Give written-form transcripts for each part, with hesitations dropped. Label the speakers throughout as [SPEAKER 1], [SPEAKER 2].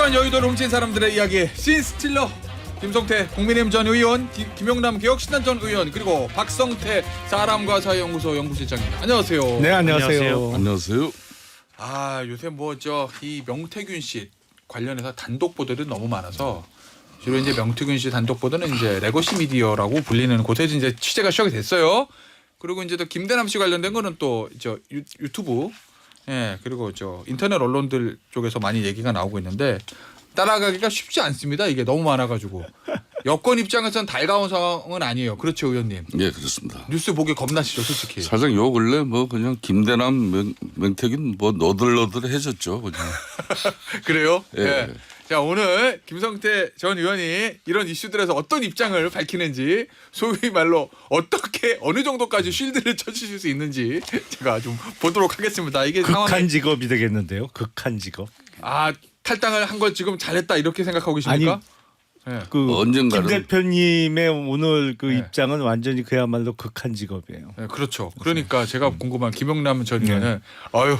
[SPEAKER 1] 소소한 여의도를 훔친 사람들의 이야기 신스틸러 김성태 국민의힘 전 의원, 김용남 개혁신당 전 의원, 그리고 박성태 사람과 사회연구소 연구실장입니다. 안녕하세요.
[SPEAKER 2] 네, 안녕하세요.
[SPEAKER 3] 안녕하세요.
[SPEAKER 1] 아, 요새 이 명태균 씨 관련해서 단독 보도들이 너무 많아서 주로 이제 명태균 씨 단독 보도는 이제 레거시 미디어라고 불리는 곳에서 이제 취재가 시작이 됐어요. 그리고 이제 또 김대남 씨 관련된 거는 또 유튜브, 예, 그리고 인터넷 언론들 쪽에서 많이 얘기가 나오고 있는데 따라가기가 쉽지 않습니다. 이게 너무 많아가지고 여권 입장에서는 달가운 상황은 아니에요. 그렇죠, 의원님?
[SPEAKER 3] 예, 그렇습니다.
[SPEAKER 1] 뉴스 보기 겁나시죠, 솔직히.
[SPEAKER 3] 사실 요 근래 그냥 김대남 명태균 너덜너덜해졌죠, 그냥.
[SPEAKER 1] 그래요?
[SPEAKER 3] 예.
[SPEAKER 1] 네. 자, 오늘 김성태 전 의원이 이런 이슈들에서 어떤 입장을 밝히는지, 소위 말로 어떻게 어느 정도까지 쉴드를 쳐주실 수 있는지 제가 좀 보도록 하겠습니다. 이게
[SPEAKER 2] 극한 직업이 되겠는데요. 극한 직업.
[SPEAKER 1] 아, 탈당을 한 걸 지금 잘했다 이렇게 생각하고 계십니까? 네.
[SPEAKER 3] 언젠가는.
[SPEAKER 2] 김 대표님의 오늘
[SPEAKER 1] 네.
[SPEAKER 2] 입장은 완전히 그야말로 극한 직업이에요.
[SPEAKER 1] 네, 그렇죠. 그러니까 제가 궁금한 김용남 전 의원은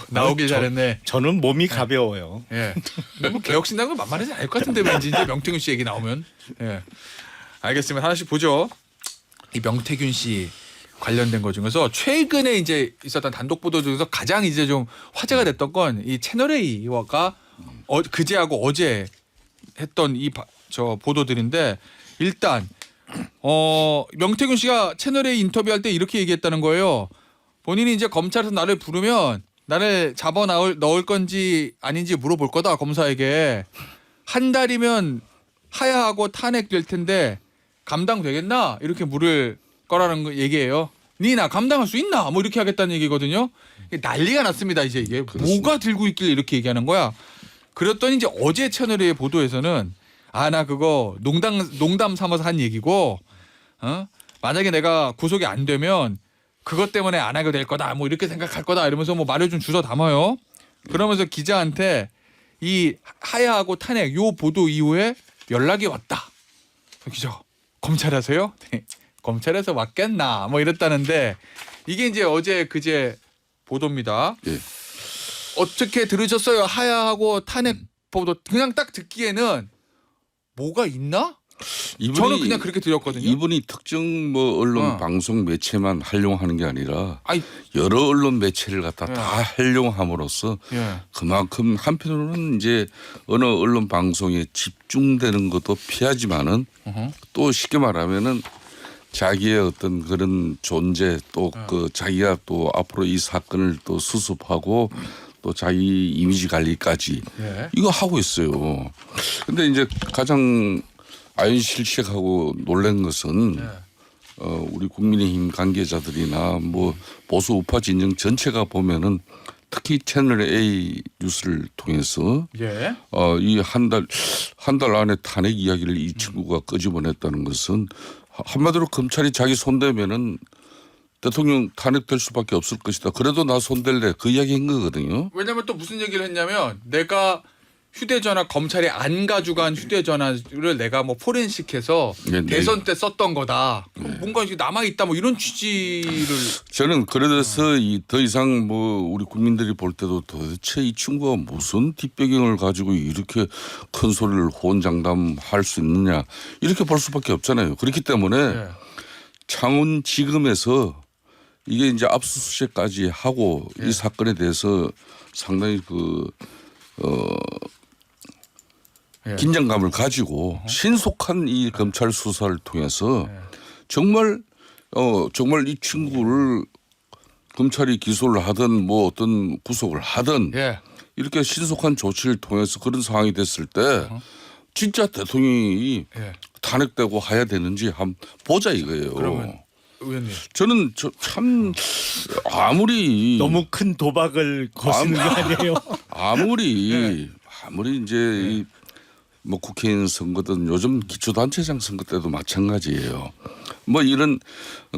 [SPEAKER 1] 나오길 잘했네.
[SPEAKER 2] 저는 몸이 가벼워요.
[SPEAKER 1] 예. 뭐 개혁신당은 만만하지 않을 것 같은데 왠지 이제 명태균 씨 얘기 나오면. 예. 알겠습니다. 하나씩 보죠. 이 명태균 씨 관련된 것 중에서 최근에 이제 있었던 단독 보도 중에서 가장 이제 좀 화제가 됐던 건 이 채널 A가 그제하고 어제 했던 보도들인데, 일단 명태균 씨가 채널 A 인터뷰할 때 이렇게 얘기했다는 거예요. 본인이 이제 검찰에서 나를 부르면 나를 잡아 넣을 건지 아닌지 물어볼 거다, 검사에게. 한 달이면 하야하고 탄핵될 텐데 감당되겠나? 이렇게 물을 거라는 거 얘기예요. 나 감당할 수 있나? 뭐 이렇게 하겠다는 얘기거든요. 난리가 났습니다. 이제 이게
[SPEAKER 3] 그렇습니다.
[SPEAKER 1] 뭐가 들고 있길래 이렇게 얘기하는 거야. 그랬더니 이제 어제 채널의 보도에서는 나 그거 농담 삼아서 한 얘기고, 만약에 내가 구속이 안 되면 그것 때문에 안 하게 될 거다, 뭐 이렇게 생각할 거다, 이러면서 뭐 말을 좀 주워 담아요. 그러면서 기자한테 이 하야하고 탄핵 요 보도 이후에 연락이 왔다. 기자, 검찰에서요? 네. 검찰에서 왔겠나? 뭐 이랬다는데, 이게 이제 어제 그제 보도입니다.
[SPEAKER 3] 예.
[SPEAKER 1] 어떻게 들으셨어요? 하야하고 탄핵 보도. 그냥 딱 듣기에는 뭐가 있나? 저는 그냥 그렇게 들었거든요.
[SPEAKER 3] 이분이 특정 언론 방송 매체만 활용하는 게 아니라 여러 언론 매체를 갖다 다 활용함으로써 그만큼 한편으로는 이제 어느 언론 방송에 집중되는 것도 피하지만은 또 쉽게 말하면은 자기의 어떤 그런 존재, 또 자기가 또 앞으로 이 사건을 또 수습하고 또 자기 이미지 관리까지 이거 하고 있어요. 근데 이제 가장 아연실색하고 놀란 것은 우리 국민의힘 관계자들이나 보수 우파 진영 전체가 보면은 특히 채널 A 뉴스를 통해서 이 한 달 안에 탄핵 이야기를 이 친구가 끄집어냈다는 것은 한마디로 검찰이 자기 손대면은 대통령 탄핵될 수밖에 없을 것이다. 그래도 나 손댈래, 그 이야기인 거거든요.
[SPEAKER 1] 왜냐하면 또 무슨 얘기를 했냐면, 내가 휴대전화, 검찰이 안 가져간 휴대전화를 내가 뭐 포렌식해서 대선 때 썼던 거다. 뭔가 남아 있다, 뭐 이런 취지를.
[SPEAKER 3] 저는 그래서 더 이상 우리 국민들이 볼 때도 도대체 이 친구가 무슨 뒷배경을 가지고 이렇게 큰 소리를 호언장담할 수 있느냐, 이렇게 볼 수밖에 없잖아요. 그렇기 때문에 창원지검에서 이게 이제 압수수색까지 하고 이 사건에 대해서 상당히 긴장감을 가지고 신속한 이 검찰 수사를 통해서 정말 이 친구를 검찰이 기소를 하든 어떤 구속을 하든 이렇게 신속한 조치를 통해서 그런 상황이 됐을 때 진짜 대통령이 탄핵되고 해야 되는지 한번 보자 이거예요.
[SPEAKER 1] 그러면 의원님,
[SPEAKER 3] 저는 참 아무리
[SPEAKER 2] 너무 큰 도박을 거시는 거 아니에요?
[SPEAKER 3] 아무리 이제 국회의원 선거든 요즘 기초단체장 선거 때도 마찬가지예요. 이런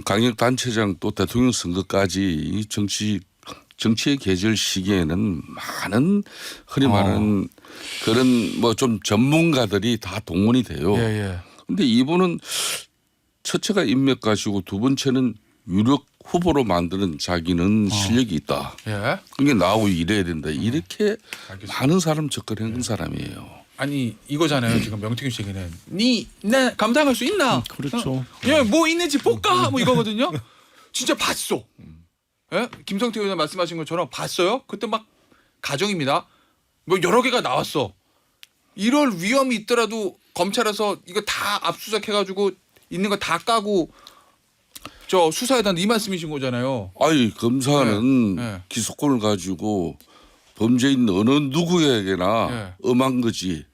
[SPEAKER 3] 강력단체장 또 대통령 선거까지 이 정치의 계절 시기에는 많은 흔히 말하는 그런 좀 전문가들이 다 동원이 돼요. 그런데 이분은 첫째가 인맥 가시고 두 번째는 유력 후보로 만드는 자기는 실력이 있다. 그게 나하고 일해야 된다. 이렇게 많은 사람 접근한 사람이에요.
[SPEAKER 1] 아니 이거잖아요. 지금 명태균 씨 얘기는 나 감당할 수 있나?
[SPEAKER 2] 그렇죠.
[SPEAKER 1] 예, 뭐 있는지 볼까? 뭐 이거거든요. 진짜 봤어. 예? 김성태 의원 말씀하신 것처럼 봤어요. 그때 막 가정입니다. 뭐 여러 개가 나왔어. 이럴 위험이 있더라도 검찰에서 이거 다 압수수색해가지고 있는 거 다 까고 저 수사에 단다 이 말씀이신 거잖아요.
[SPEAKER 3] 아니 검사는
[SPEAKER 1] 네, 네.
[SPEAKER 3] 기소권을 가지고 범죄인 어느 누구에게나 엄한 거지.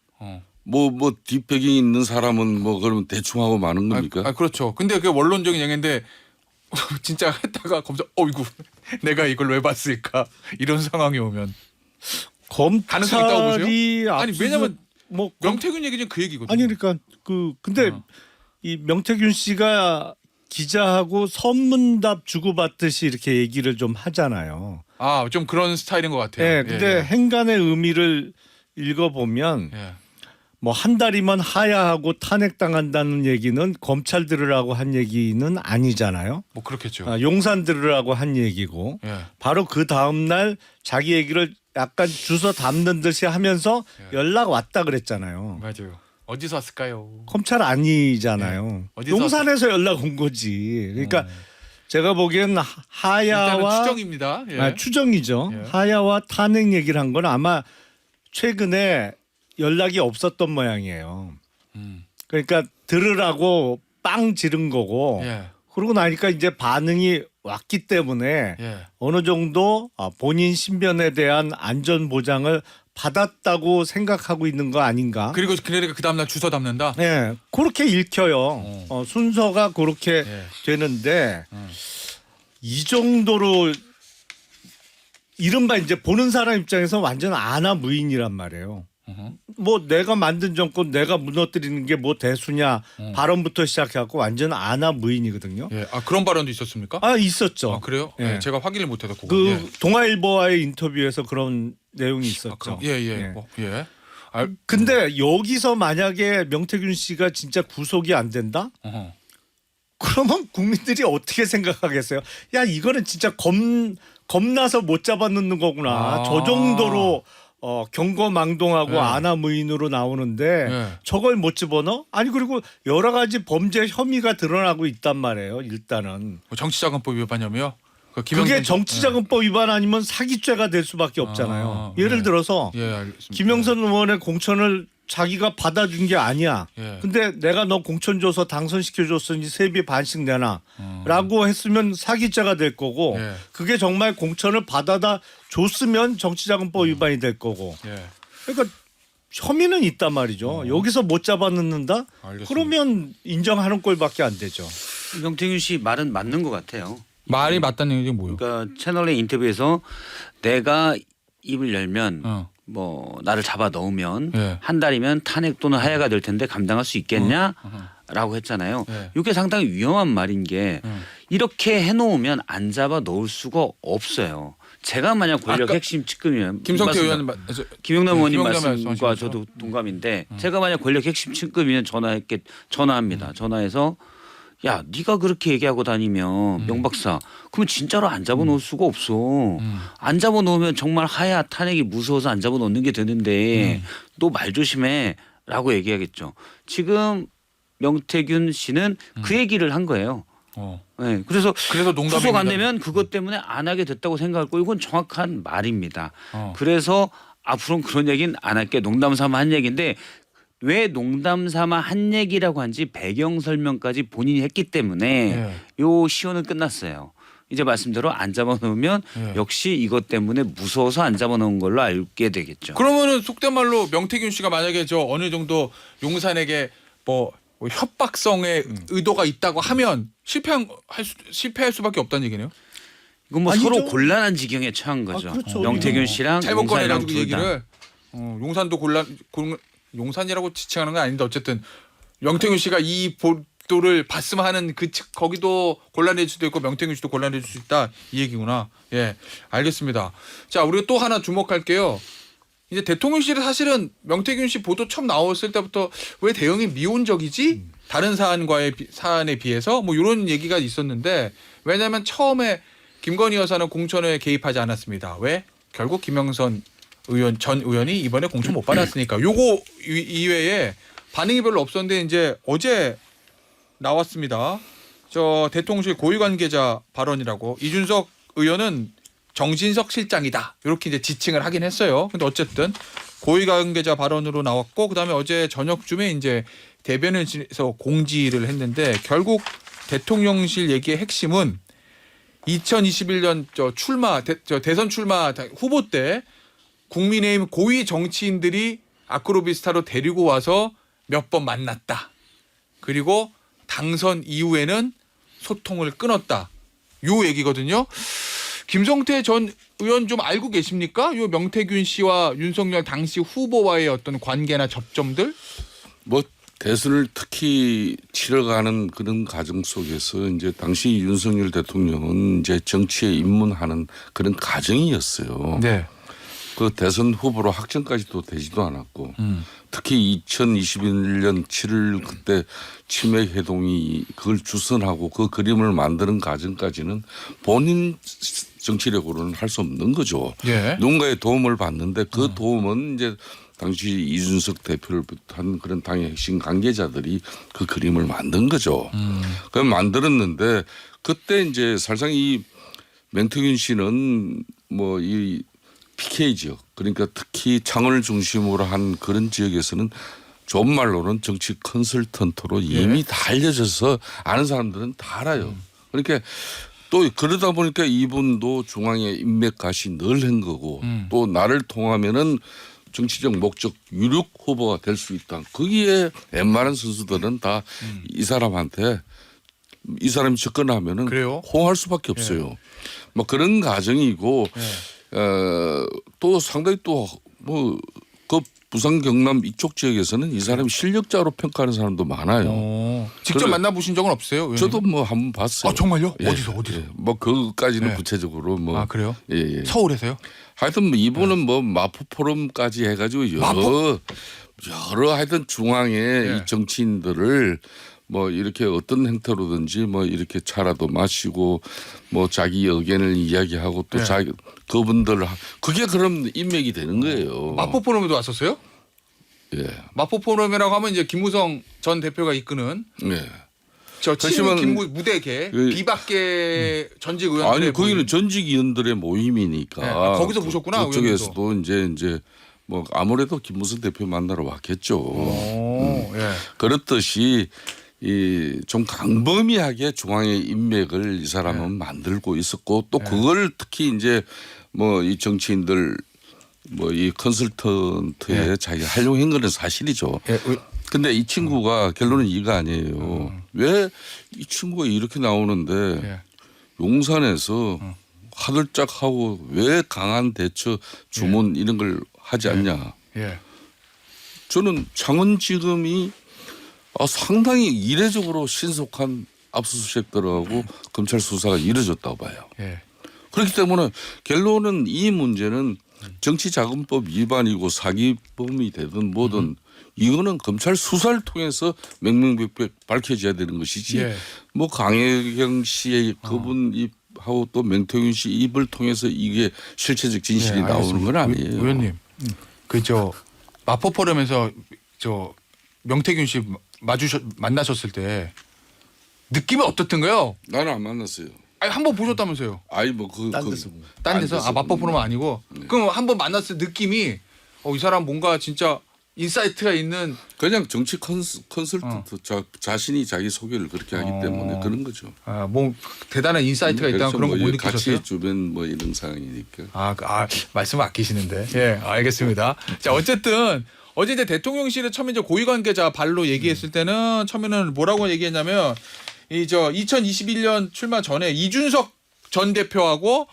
[SPEAKER 3] 뭐 뒷배경이 있는 사람은 뭐 그러면 대충 하고 마는 겁니까?
[SPEAKER 1] 그렇죠. 근데 그게 원론적인 얘기인데 진짜 했다가 검사 어이구 내가 이걸 왜 봤을까 이런 상황이 오면 가능성이 있다고 보세요?
[SPEAKER 2] 검찰이
[SPEAKER 1] 아니 왜냐면
[SPEAKER 2] 뭐
[SPEAKER 1] 명태균 얘기 지금 그 얘기거든요.
[SPEAKER 2] 아니 그러니까 근데 이 명태균 씨가 기자하고 선문답 주고받듯이 이렇게 얘기를 좀 하잖아요.
[SPEAKER 1] 아, 좀 그런 스타일인 것 같아요.
[SPEAKER 2] 네, 근데 행간의 의미를 읽어보면
[SPEAKER 1] 예.
[SPEAKER 2] 뭐 한 달이면 하야하고 탄핵당한다는 얘기는 검찰 들으라고 한 얘기는 아니잖아요.
[SPEAKER 1] 뭐 그렇겠죠.
[SPEAKER 2] 용산 들으라고 한 얘기고
[SPEAKER 1] 예.
[SPEAKER 2] 바로 그 다음 날 자기 얘기를 약간 주워 담는 듯이 하면서 연락 왔다 그랬잖아요.
[SPEAKER 1] 맞아요. 어디서 왔을까요?
[SPEAKER 2] 검찰 아니잖아요.
[SPEAKER 1] 어디서
[SPEAKER 2] 용산에서 연락 온 거지. 그러니까 제가 보기엔
[SPEAKER 1] 일단은
[SPEAKER 2] 하야와
[SPEAKER 1] 추정입니다. 예.
[SPEAKER 2] 추정이죠.
[SPEAKER 1] 예.
[SPEAKER 2] 하야와 탄핵 얘기를 한 건 아마 최근에 연락이 없었던 모양이에요. 그러니까 들으라고 빵 지른 거고
[SPEAKER 1] 예.
[SPEAKER 2] 그러고 나니까 이제 반응이 왔기 때문에
[SPEAKER 1] 예.
[SPEAKER 2] 어느 정도 본인 신변에 대한 안전 보장을 받았다고 생각하고 있는 거 아닌가?
[SPEAKER 1] 그리고 그러니까 그 다음날 주소 담는다.
[SPEAKER 2] 네, 그렇게 읽혀요. 순서가 그렇게
[SPEAKER 1] 예.
[SPEAKER 2] 되는데 이 정도로 이른바 이제 보는 사람 입장에서 완전 아나무인이란 말이에요. 뭐 내가 만든 정권 내가 무너뜨리는 게 뭐 대수냐 발언부터 시작해갖고 완전 아나무인이거든요.
[SPEAKER 1] 예. 아 그런 발언도 있었습니까?
[SPEAKER 2] 있었죠.
[SPEAKER 1] 아, 그래요?
[SPEAKER 2] 예.
[SPEAKER 1] 예. 제가 확인을 못해서 그거.
[SPEAKER 2] 그
[SPEAKER 1] 예.
[SPEAKER 2] 동아일보와의 인터뷰에서 그런 내용이 있었죠.
[SPEAKER 1] 예.
[SPEAKER 2] 예.
[SPEAKER 1] 뭐, 예. 아,
[SPEAKER 2] 근데 여기서 만약에 명태균 씨가 진짜 구속이 안 된다?
[SPEAKER 1] 어허.
[SPEAKER 2] 그러면 국민들이 어떻게 생각하겠어요? 야 이거는 진짜 겁나서 못 잡아놓는 거구나.
[SPEAKER 1] 아.
[SPEAKER 2] 저 정도로 경거망동하고
[SPEAKER 1] 네.
[SPEAKER 2] 아나무인으로 나오는데
[SPEAKER 1] 네.
[SPEAKER 2] 저걸 못 집어넣어? 아니 그리고 여러 가지 범죄 혐의가 드러나고 있단 말이에요. 일단은
[SPEAKER 1] 뭐 정치자금법 위반혐의요?
[SPEAKER 2] 그게 정치자금법 위반 아니면 사기죄가 될 수밖에 없잖아요. 예를
[SPEAKER 1] 네.
[SPEAKER 2] 들어서
[SPEAKER 1] 예, 알겠습니다.
[SPEAKER 2] 김영선 의원의 공천을 자기가 받아준 게 아니야.
[SPEAKER 1] 예.
[SPEAKER 2] 근데 내가 너 공천 줘서 당선시켜줬으니 세비 반씩 내놔. 라고 했으면 사기죄가 될 거고
[SPEAKER 1] 예.
[SPEAKER 2] 그게 정말 공천을 받아다 줬으면 정치자금법 위반이 될 거고.
[SPEAKER 1] 예.
[SPEAKER 2] 그러니까 혐의는 있단 말이죠. 여기서 못 잡아넣는다?
[SPEAKER 1] 알겠습니다.
[SPEAKER 2] 그러면 인정하는 꼴밖에 안 되죠.
[SPEAKER 4] 명태균 씨 말은 맞는 것 같아요.
[SPEAKER 1] 말이 맞다는 얘기 뭐요?
[SPEAKER 4] 그러니까 채널의 인터뷰에서 내가 입을 열면 뭐 나를 잡아 넣으면
[SPEAKER 1] 예.
[SPEAKER 4] 한 달이면 탄핵 또는 하야가 될 텐데 감당할 수 있겠냐라고 했잖아요.
[SPEAKER 1] 예.
[SPEAKER 4] 이게 상당히 위험한 말인 게 이렇게 해놓으면 안 잡아 넣을 수가 없어요. 제가 만약 권력
[SPEAKER 1] 아까
[SPEAKER 4] 핵심 측근이면
[SPEAKER 1] 김성태
[SPEAKER 4] 맞습니다.
[SPEAKER 1] 의원
[SPEAKER 4] 김용남 의원님
[SPEAKER 1] 김용남
[SPEAKER 4] 말씀과
[SPEAKER 1] 말씀하신
[SPEAKER 4] 저도 동감인데 제가 만약 권력 핵심 측근이면 전화합니다. 전화해서 야 네가 그렇게 얘기하고 다니면 명 박사 그러면 진짜로 안 잡아놓을 수가 없어. 안 잡아놓으면 정말 하야 탄핵이 무서워서 안 잡아놓는 게 되는데 너 말 조심해라고 얘기하겠죠. 지금 명태균 씨는 그 얘기를 한 거예요. 네, 그래서
[SPEAKER 1] 농담입니다.
[SPEAKER 4] 구속 안 되면 그것 때문에 안 하게 됐다고 생각할 거고 이건 정확한 말입니다.
[SPEAKER 1] 어.
[SPEAKER 4] 그래서 앞으로는 그런 얘기는 안 할게. 농담 삼아 한 얘기인데 왜 농담 삼아 한 얘기라고 한지 배경 설명까지 본인이 했기 때문에 요 시효는 끝났어요. 이제 말씀대로 안 잡아놓으면 역시 이것 때문에 무서워서 안 잡아놓은 걸로 알게 되겠죠.
[SPEAKER 1] 그러면은 속된 말로 명태균 씨가 만약에 저 어느 정도 용산에게 뭐 협박성의 의도가 있다고 하면 실패할 수밖에 없다는 얘기네요.
[SPEAKER 4] 이건 뭐
[SPEAKER 2] 아니죠.
[SPEAKER 4] 서로 곤란한 지경에 처한 거죠.
[SPEAKER 2] 그렇죠.
[SPEAKER 4] 명태균 씨랑
[SPEAKER 1] 잘못
[SPEAKER 4] 용산이랑
[SPEAKER 1] 꺼내가지고
[SPEAKER 4] 둘 다.
[SPEAKER 1] 얘기를 용산도 용산이라고 지칭하는 건 아닌데 어쨌든 명태균 씨가 이 보도를 봤으면 하는 그 측 거기도 곤란해질 수도 있고 명태균 씨도 곤란해질 수 있다 이 얘기구나. 예, 알겠습니다. 자, 우리가 또 하나 주목할게요. 이제 대통령실이 사실은 명태균 씨 보도 처음 나왔을 때부터 왜 대응이 미온적이지? 다른 사안에 비해서 뭐 이런 얘기가 있었는데 왜냐하면 처음에 김건희 여사는 공천에 개입하지 않았습니다. 왜? 결국 김영선 전 의원이 이번에 공천 못 받았으니까 요거 이외에 반응이 별로 없었는데 이제 어제 나왔습니다. 저 대통령실 고위 관계자 발언이라고 이준석 의원은 정진석 실장이다 이렇게 이제 지칭을 하긴 했어요. 근데 어쨌든 고위 관계자 발언으로 나왔고 그다음에 어제 저녁쯤에 이제 대변인실에서 공지를 했는데 결국 대통령실 얘기의 핵심은 2021년 대선 출마 후보 때 국민의힘 고위 정치인들이 아크로비스타로 데리고 와서 몇 번 만났다. 그리고 당선 이후에는 소통을 끊었다. 요 얘기거든요. 김성태 전 의원 좀 알고 계십니까? 요 명태균 씨와 윤석열 당시 후보와의 어떤 관계나 접점들?
[SPEAKER 3] 뭐 대선을 특히 치러가는 그런 과정 속에서 이제 당시 윤석열 대통령은 이제 정치에 입문하는 그런 과정이었어요.
[SPEAKER 1] 네.
[SPEAKER 3] 그 대선 후보로 확정까지도 되지도 않았고 특히 2021년 7월 그때 치맥 해동이 그걸 주선하고 그 그림을 만드는 과정까지는 본인 정치력으로는 할 수 없는 거죠.
[SPEAKER 1] 예.
[SPEAKER 3] 누군가의 도움을 받는데 그 도움은 이제 당시 이준석 대표를 비롯한 그런 당의 핵심 관계자들이 그 그림을 만든 거죠. 그 만들었는데 그때 이제 사실상 이 명태균 씨는 뭐 이 PK 지역 그러니까 특히 창원을 중심으로 한 그런 지역에서는 좋은 말로는 정치 컨설턴트로 이미 다 알려져서 아는 사람들은 다 알아요. 그러니까 또 그러다 보니까 이분도 중앙에 인맥가시 늘 한 거고 또 나를 통하면은 정치적 목적 유력 후보가 될 수 있다. 거기에 웬만한 선수들은 다 이 사람한테 이 사람이 접근하면은
[SPEAKER 1] 그래요?
[SPEAKER 3] 호응할 수밖에 없어요. 뭐 그런 과정이고 또 상당히 또 뭐 그 부산 경남 이쪽 지역에서는 이 사람이 실력자로 평가하는 사람도 많아요.
[SPEAKER 1] 직접
[SPEAKER 3] 그래.
[SPEAKER 1] 만나보신 적은 없어요? 의원님?
[SPEAKER 3] 저도 뭐 한번 봤어요.
[SPEAKER 1] 아 정말요?
[SPEAKER 3] 예.
[SPEAKER 1] 어디서?
[SPEAKER 3] 예. 뭐 그까지는
[SPEAKER 1] 네.
[SPEAKER 3] 구체적으로 뭐.
[SPEAKER 1] 아 그래요?
[SPEAKER 3] 예, 예.
[SPEAKER 1] 서울에서요?
[SPEAKER 3] 하여튼 뭐 이분은 뭐 마포 포럼까지 해가지고 여러 하여튼 중앙에 이 정치인들을 뭐 이렇게 어떤 행태로든지 뭐 이렇게 차라도 마시고 뭐 자기 의견을 이야기하고 또 자기 그분들 그게 그럼 인맥이 되는 거예요.
[SPEAKER 1] 마포 포럼에도 왔었어요?
[SPEAKER 3] 예.
[SPEAKER 1] 마포 포럼이라고 하면 이제 김무성 전 대표가 이끄는
[SPEAKER 3] 예.
[SPEAKER 1] 저
[SPEAKER 3] 하지만
[SPEAKER 1] 친문 무대계 비박계 전직 의원들
[SPEAKER 3] 아니 거기는 전직 의원들의 모임이니까
[SPEAKER 1] 네. 아, 거기서 보셨구나,
[SPEAKER 3] 그쪽에서도 이제 뭐 아무래도 김무성 대표 만나러 왔겠죠.
[SPEAKER 1] 예.
[SPEAKER 3] 그렇듯이 이 좀 강범위하게 중앙의 인맥을 이 사람은 만들고 있었고 또 그걸 특히 이제 뭐 이 정치인들 뭐 이 컨설턴트에 자기가 활용한 거는 사실이죠. 근데 이 친구가 결론은 이가 아니에요. 왜 이 친구가 이렇게 나오는데 용산에서 화들짝하고 왜 강한 대처 주문 이런 걸 하지 않냐. 저는 창원지검이 상당히 이례적으로 신속한 압수수색 들어가고 검찰 수사가 이루어졌다고 봐요. 그렇기 때문에 결론은 이 문제는 정치자금법 위반이고 사기범이 되든 뭐든 이거는 검찰 수사를 통해서 명명백백 밝혀져야 되는 것이지 뭐 강혜경 씨의 그분 입하고 또 명태균 씨 입을 통해서 이게 실체적 진실이 나오는 건 아니에요.
[SPEAKER 1] 의원님, 그저 마포 포럼에서 저 명태균 씨 만나셨을 때 느낌이 어떻던가요?
[SPEAKER 3] 나는 안 만났어요.
[SPEAKER 1] 아니 한번 보셨다면서요?
[SPEAKER 3] 아니 뭐
[SPEAKER 1] 딴 데서 마포 포럼 아니고 그럼 한번 만났을 때 느낌이 이 사람 뭔가 진짜 인사이트가 있는
[SPEAKER 3] 그냥 정치 컨설턴트 자신이 자기 소개를 그렇게 하기 때문에 그런 거죠.
[SPEAKER 1] 뭐 대단한 인사이트가 있다는 그런 거 못 느끼셨어요?
[SPEAKER 3] 같이 주변 뭐 이런 상황이니까.
[SPEAKER 1] 말씀 아끼시는데. 예, 알겠습니다. 자, 어쨌든 어제 이제 대통령실에 처음에 이제 고위 관계자 발로 얘기했을 때는 처음에는 뭐라고 얘기했냐면 2021년 출마 전에 이준석 전 대표하고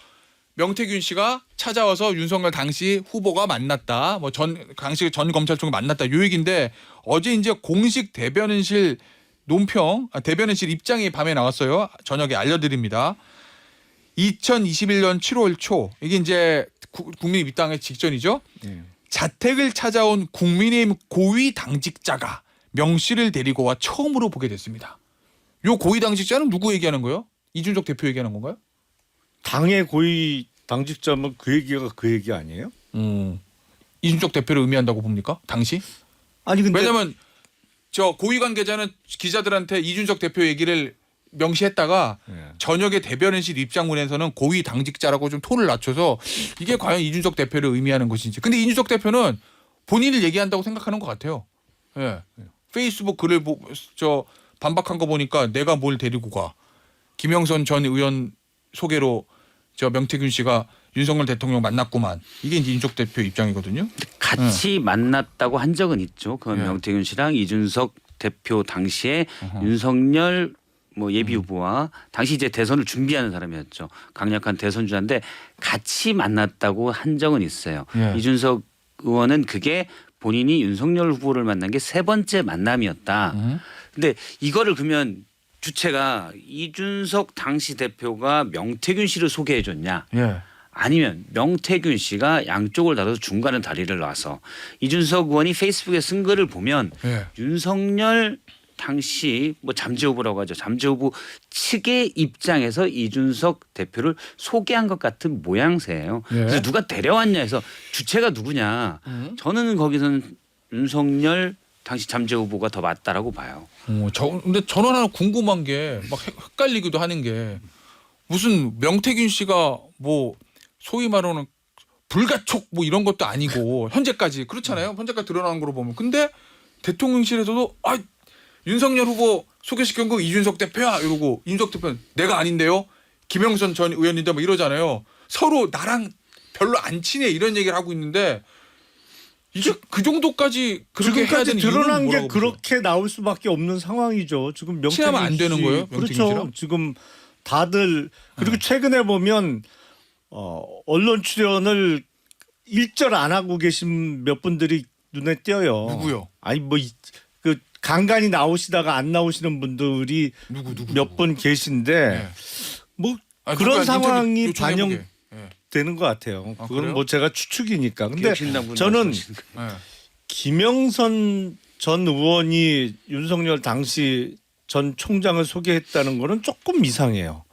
[SPEAKER 1] 명태균 씨가 찾아와서 윤석열 당시 후보가 만났다. 뭐 당시 전 검찰총장 만났다. 요 얘기인데 어제 이제 공식 대변인실 대변인실 입장이 밤에 나왔어요. 저녁에 알려드립니다. 2021년 7월 초 이게 이제 국민의힘 입당의 직전이죠. 자택을 찾아온 국민의힘 고위 당직자가 명 씨를 데리고 와 처음으로 보게 됐습니다. 요 고위 당직자는 누구 얘기하는 거예요? 이준석 대표 얘기하는 건가요?
[SPEAKER 2] 당의 고위 당직자면 그 얘기가 그 얘기 아니에요?
[SPEAKER 1] 이준석 대표를 의미한다고 봅니까? 당시?
[SPEAKER 2] 아니 근데
[SPEAKER 1] 왜냐면 저 고위 관계자는 기자들한테 이준석 대표 얘기를 명시했다가 저녁에 대변인실 입장문에서는 고위 당직자라고 좀 톤을 낮춰서 이게 과연 이준석 대표를 의미하는 것인지. 근데 이준석 대표는 본인을 얘기한다고 생각하는 것 같아요. 예. 페이스북 글을 저 반박한 거 보니까 내가 뭘 데리고 가. 김영선 전 의원 소개로 저 명태균 씨가 윤석열 대통령 만났구만. 이게 이제 이준석 대표 입장이거든요.
[SPEAKER 4] 같이 만났다고 한 적은 있죠. 그건
[SPEAKER 1] 예.
[SPEAKER 4] 명태균 씨랑 이준석 대표 당시에 윤석열 뭐 예비 후보와 당시 이제 대선을 준비하는 사람이었죠. 강력한 대선 주자인데 같이 만났다고 한 적은 있어요.
[SPEAKER 1] 예.
[SPEAKER 4] 이준석 의원은 그게 본인이 윤석열 후보를 만난 게 세 번째 만남이었다. 근데 이거를 그러면 주체가 이준석 당시 대표가 명태균 씨를 소개해 줬냐?
[SPEAKER 1] 예.
[SPEAKER 4] 아니면 명태균 씨가 양쪽을 다뤄서 중간에 다리를 놔서 이준석 의원이 페이스북에 쓴 글을 보면
[SPEAKER 1] 예.
[SPEAKER 4] 윤석열 당시 뭐 잠재 후보라고 하죠. 잠재 후보 측의 입장에서 이준석 대표를 소개한 것 같은 모양새예요.
[SPEAKER 1] 예.
[SPEAKER 4] 그래서 누가 데려왔냐 해서 주체가 누구냐. 저는 거기서는 윤석열 당시 잠재 후보가 더 맞다라고 봐요.
[SPEAKER 1] 근데 저는 하나 궁금한 게 막 헷갈리기도 하는 게 무슨 명태균 씨가 뭐 소위 말하는 불가촉 뭐 이런 것도 아니고 현재까지 그렇잖아요. 현재까지 드러나는 거로 보면. 근데 대통령실에서도 윤석열 후보 소개시킨 거 이준석 대표야 이러고 이준석 대표는 내가 아닌데요. 김영선 전 의원인데 뭐 이러잖아요. 서로 나랑 별로 안 친해 이런 얘기를 하고 있는데 이게 그 정도까지 그렇게 해야
[SPEAKER 2] 지금까지
[SPEAKER 1] 되는
[SPEAKER 2] 드러난
[SPEAKER 1] 이유는
[SPEAKER 2] 게
[SPEAKER 1] 뭐라고 보세요?
[SPEAKER 2] 그렇게 나올 수밖에 없는 상황이죠. 지금 명태균
[SPEAKER 1] 친하면 안 되는
[SPEAKER 2] 씨.
[SPEAKER 1] 거예요? 명태균
[SPEAKER 2] 그렇죠.
[SPEAKER 1] 씨랑?
[SPEAKER 2] 지금 다들 그리고 최근에 보면 언론 출연을 일절 안 하고 계신 몇 분들이 눈에 띄어요.
[SPEAKER 1] 누구요?
[SPEAKER 2] 아니 그 간간히 나오시다가 안 나오시는 분들이
[SPEAKER 1] 누구
[SPEAKER 2] 몇 분 계신데
[SPEAKER 1] 네.
[SPEAKER 2] 뭐
[SPEAKER 1] 누가
[SPEAKER 2] 그런
[SPEAKER 1] 인터뷰
[SPEAKER 2] 상황이
[SPEAKER 1] 요청해보게.
[SPEAKER 2] 반영되는 것 같아요.
[SPEAKER 1] 아,
[SPEAKER 2] 그건
[SPEAKER 1] 그래요?
[SPEAKER 2] 뭐 제가 추측이니까. 근데
[SPEAKER 4] 기억신당 분
[SPEAKER 2] 저는
[SPEAKER 4] 말씀하시는 거.
[SPEAKER 1] 네.
[SPEAKER 2] 김영선 전 의원이 윤석열 당시 전 총장을 소개했다는 거는 조금 이상해요.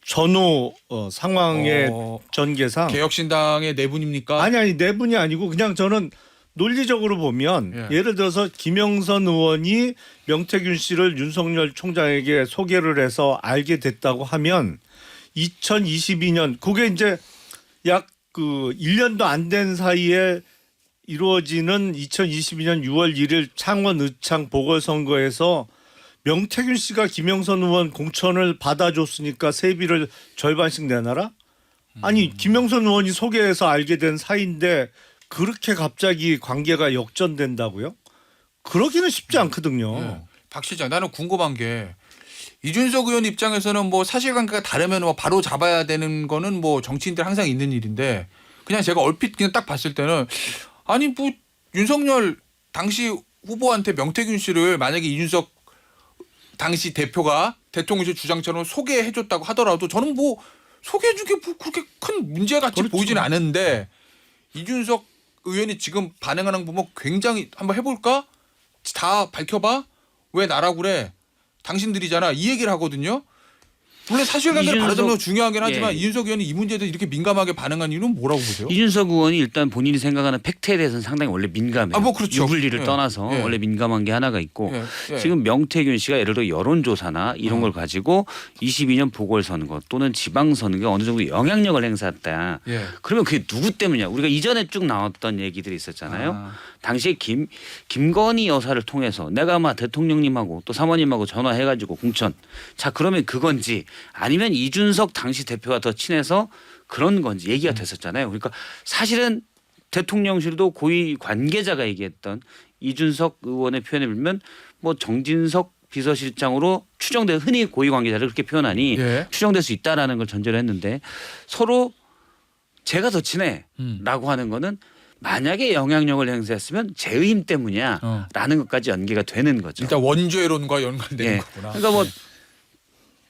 [SPEAKER 2] 전후 상황의 전개상.
[SPEAKER 1] 개혁신당의 내분입니까?
[SPEAKER 2] 아니 내분이 아니고 그냥 저는 논리적으로 보면 예를 들어서 김영선 의원이 명태균 씨를 윤석열 총장에게 소개를 해서 알게 됐다고 하면 2022년 그게 이제 약 그 1년도 안 된 사이에 이루어지는 2022년 6월 1일 창원 의창 보궐선거에서 명태균 씨가 김영선 의원 공천을 받아줬으니까 세비를 절반씩 내놔라? 아니 김영선 의원이 소개해서 알게 된 사이인데 그렇게 갑자기 관계가 역전된다고요? 그러기는 쉽지 않거든요.
[SPEAKER 1] 네. 박 시장 나는 궁금한 게 이준석 의원 입장에서는 뭐 사실관계가 다르면 뭐 바로 잡아야 되는 거는 뭐 정치인들 항상 있는 일인데 그냥 제가 얼핏 그냥 딱 봤을 때는 아니 뭐 윤석열 당시 후보한테 명태균 씨를 만약에 이준석 당시 대표가 대통령실 주장처럼 소개해줬다고 하더라도 저는 뭐 소개해주게 뭐 그렇게 큰 문제같이
[SPEAKER 2] 그렇죠.
[SPEAKER 1] 보이지는 않은데 이준석 의원이 지금 반응하는 거 보면 굉장히 한번 해볼까? 다 밝혀봐? 왜 나라고 그래? 당신들이잖아. 이 얘기를 하거든요. 물론 사실관계를 바로잡는 건 중요하긴 하지만 이준석 의원이 이 문제에 대해서 이렇게 민감하게 반응한 이유는 뭐라고 보세요?
[SPEAKER 4] 이준석 의원이 일단 본인이 생각하는 팩트에 대해서는 상당히 원래 민감해요.
[SPEAKER 1] 뭐 그렇죠.
[SPEAKER 4] 유불리를
[SPEAKER 1] 예.
[SPEAKER 4] 떠나서
[SPEAKER 1] 예.
[SPEAKER 4] 원래 민감한 게 하나가 있고
[SPEAKER 1] 예.
[SPEAKER 4] 지금 명태균 씨가 예를 들어 여론조사나 이런 걸 가지고 22년 보궐선거 또는 지방선거에 어느 정도 영향력을 행사했다.
[SPEAKER 1] 예.
[SPEAKER 4] 그러면 그게 누구 때문이냐. 우리가 이전에 쭉 나왔던 얘기들이 있었잖아요. 당시에 김건희 여사를 통해서 내가 아마 대통령님하고 또 사모님하고 전화해가지고 공천. 자 그러면 그건지 아니면 이준석 당시 대표가 더 친해서 그런 건지 얘기가 됐었잖아요. 그러니까 사실은 대통령실도 고위 관계자가 얘기했던 이준석 의원의 표현에 보면 뭐 정진석 비서실장으로 추정돼 흔히 고위 관계자를 그렇게 표현하니 추정될 수 있다라는 걸 전제로 했는데 서로 제가 더 친해라고 하는 거는 만약에 영향력을 행사했으면 제 힘 때문이야라는 것까지 연계가 되는 거죠.
[SPEAKER 1] 일단 원죄론과 연관되는 거구나.
[SPEAKER 4] 그러니까 뭐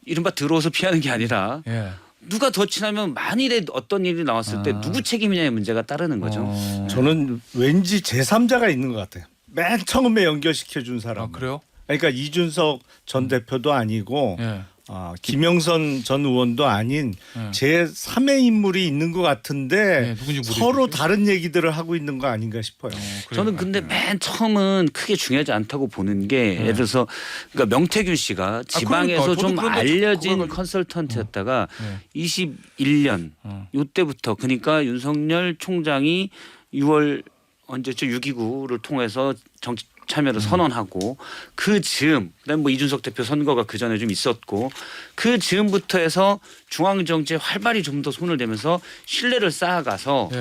[SPEAKER 4] 이른바 들어서 피하는 게 아니라
[SPEAKER 1] 예.
[SPEAKER 4] 누가 더 친하면 만일에 어떤 일이 나왔을 때 누구 책임이냐의 문제가 따르는 거죠.
[SPEAKER 2] 저는 왠지 제3자가 있는 것 같아요. 맨 처음에 연결시켜 준 사람.
[SPEAKER 1] 그래요?
[SPEAKER 2] 그러니까 이준석 전 대표도 아니고 김영선 전 의원도 아닌 제 3의 인물이 있는 것 같은데
[SPEAKER 1] 누군지
[SPEAKER 2] 서로
[SPEAKER 1] 모르겠죠?
[SPEAKER 2] 다른 얘기들을 하고 있는 거 아닌가 싶어요.
[SPEAKER 4] 저는 근데 맨 처음은 크게 중요하지 않다고 보는 게 예를 들어서 그러니까 명태균 씨가 지방에서
[SPEAKER 1] 그러니까. 저도
[SPEAKER 4] 좀
[SPEAKER 1] 그런데
[SPEAKER 4] 알려진
[SPEAKER 1] 그걸
[SPEAKER 4] 컨설턴트였다가 21년 이때부터 그러니까 윤석열 총장이 6월 언제죠 6.29를 통해서 정치 참여를 선언하고 그 즈음 그다음 뭐 이준석 대표 선거가 그 전에 좀 있었고 그 즈음부터 해서 중앙 정치에 활발히 좀 더 손을 대면서 신뢰를 쌓아가서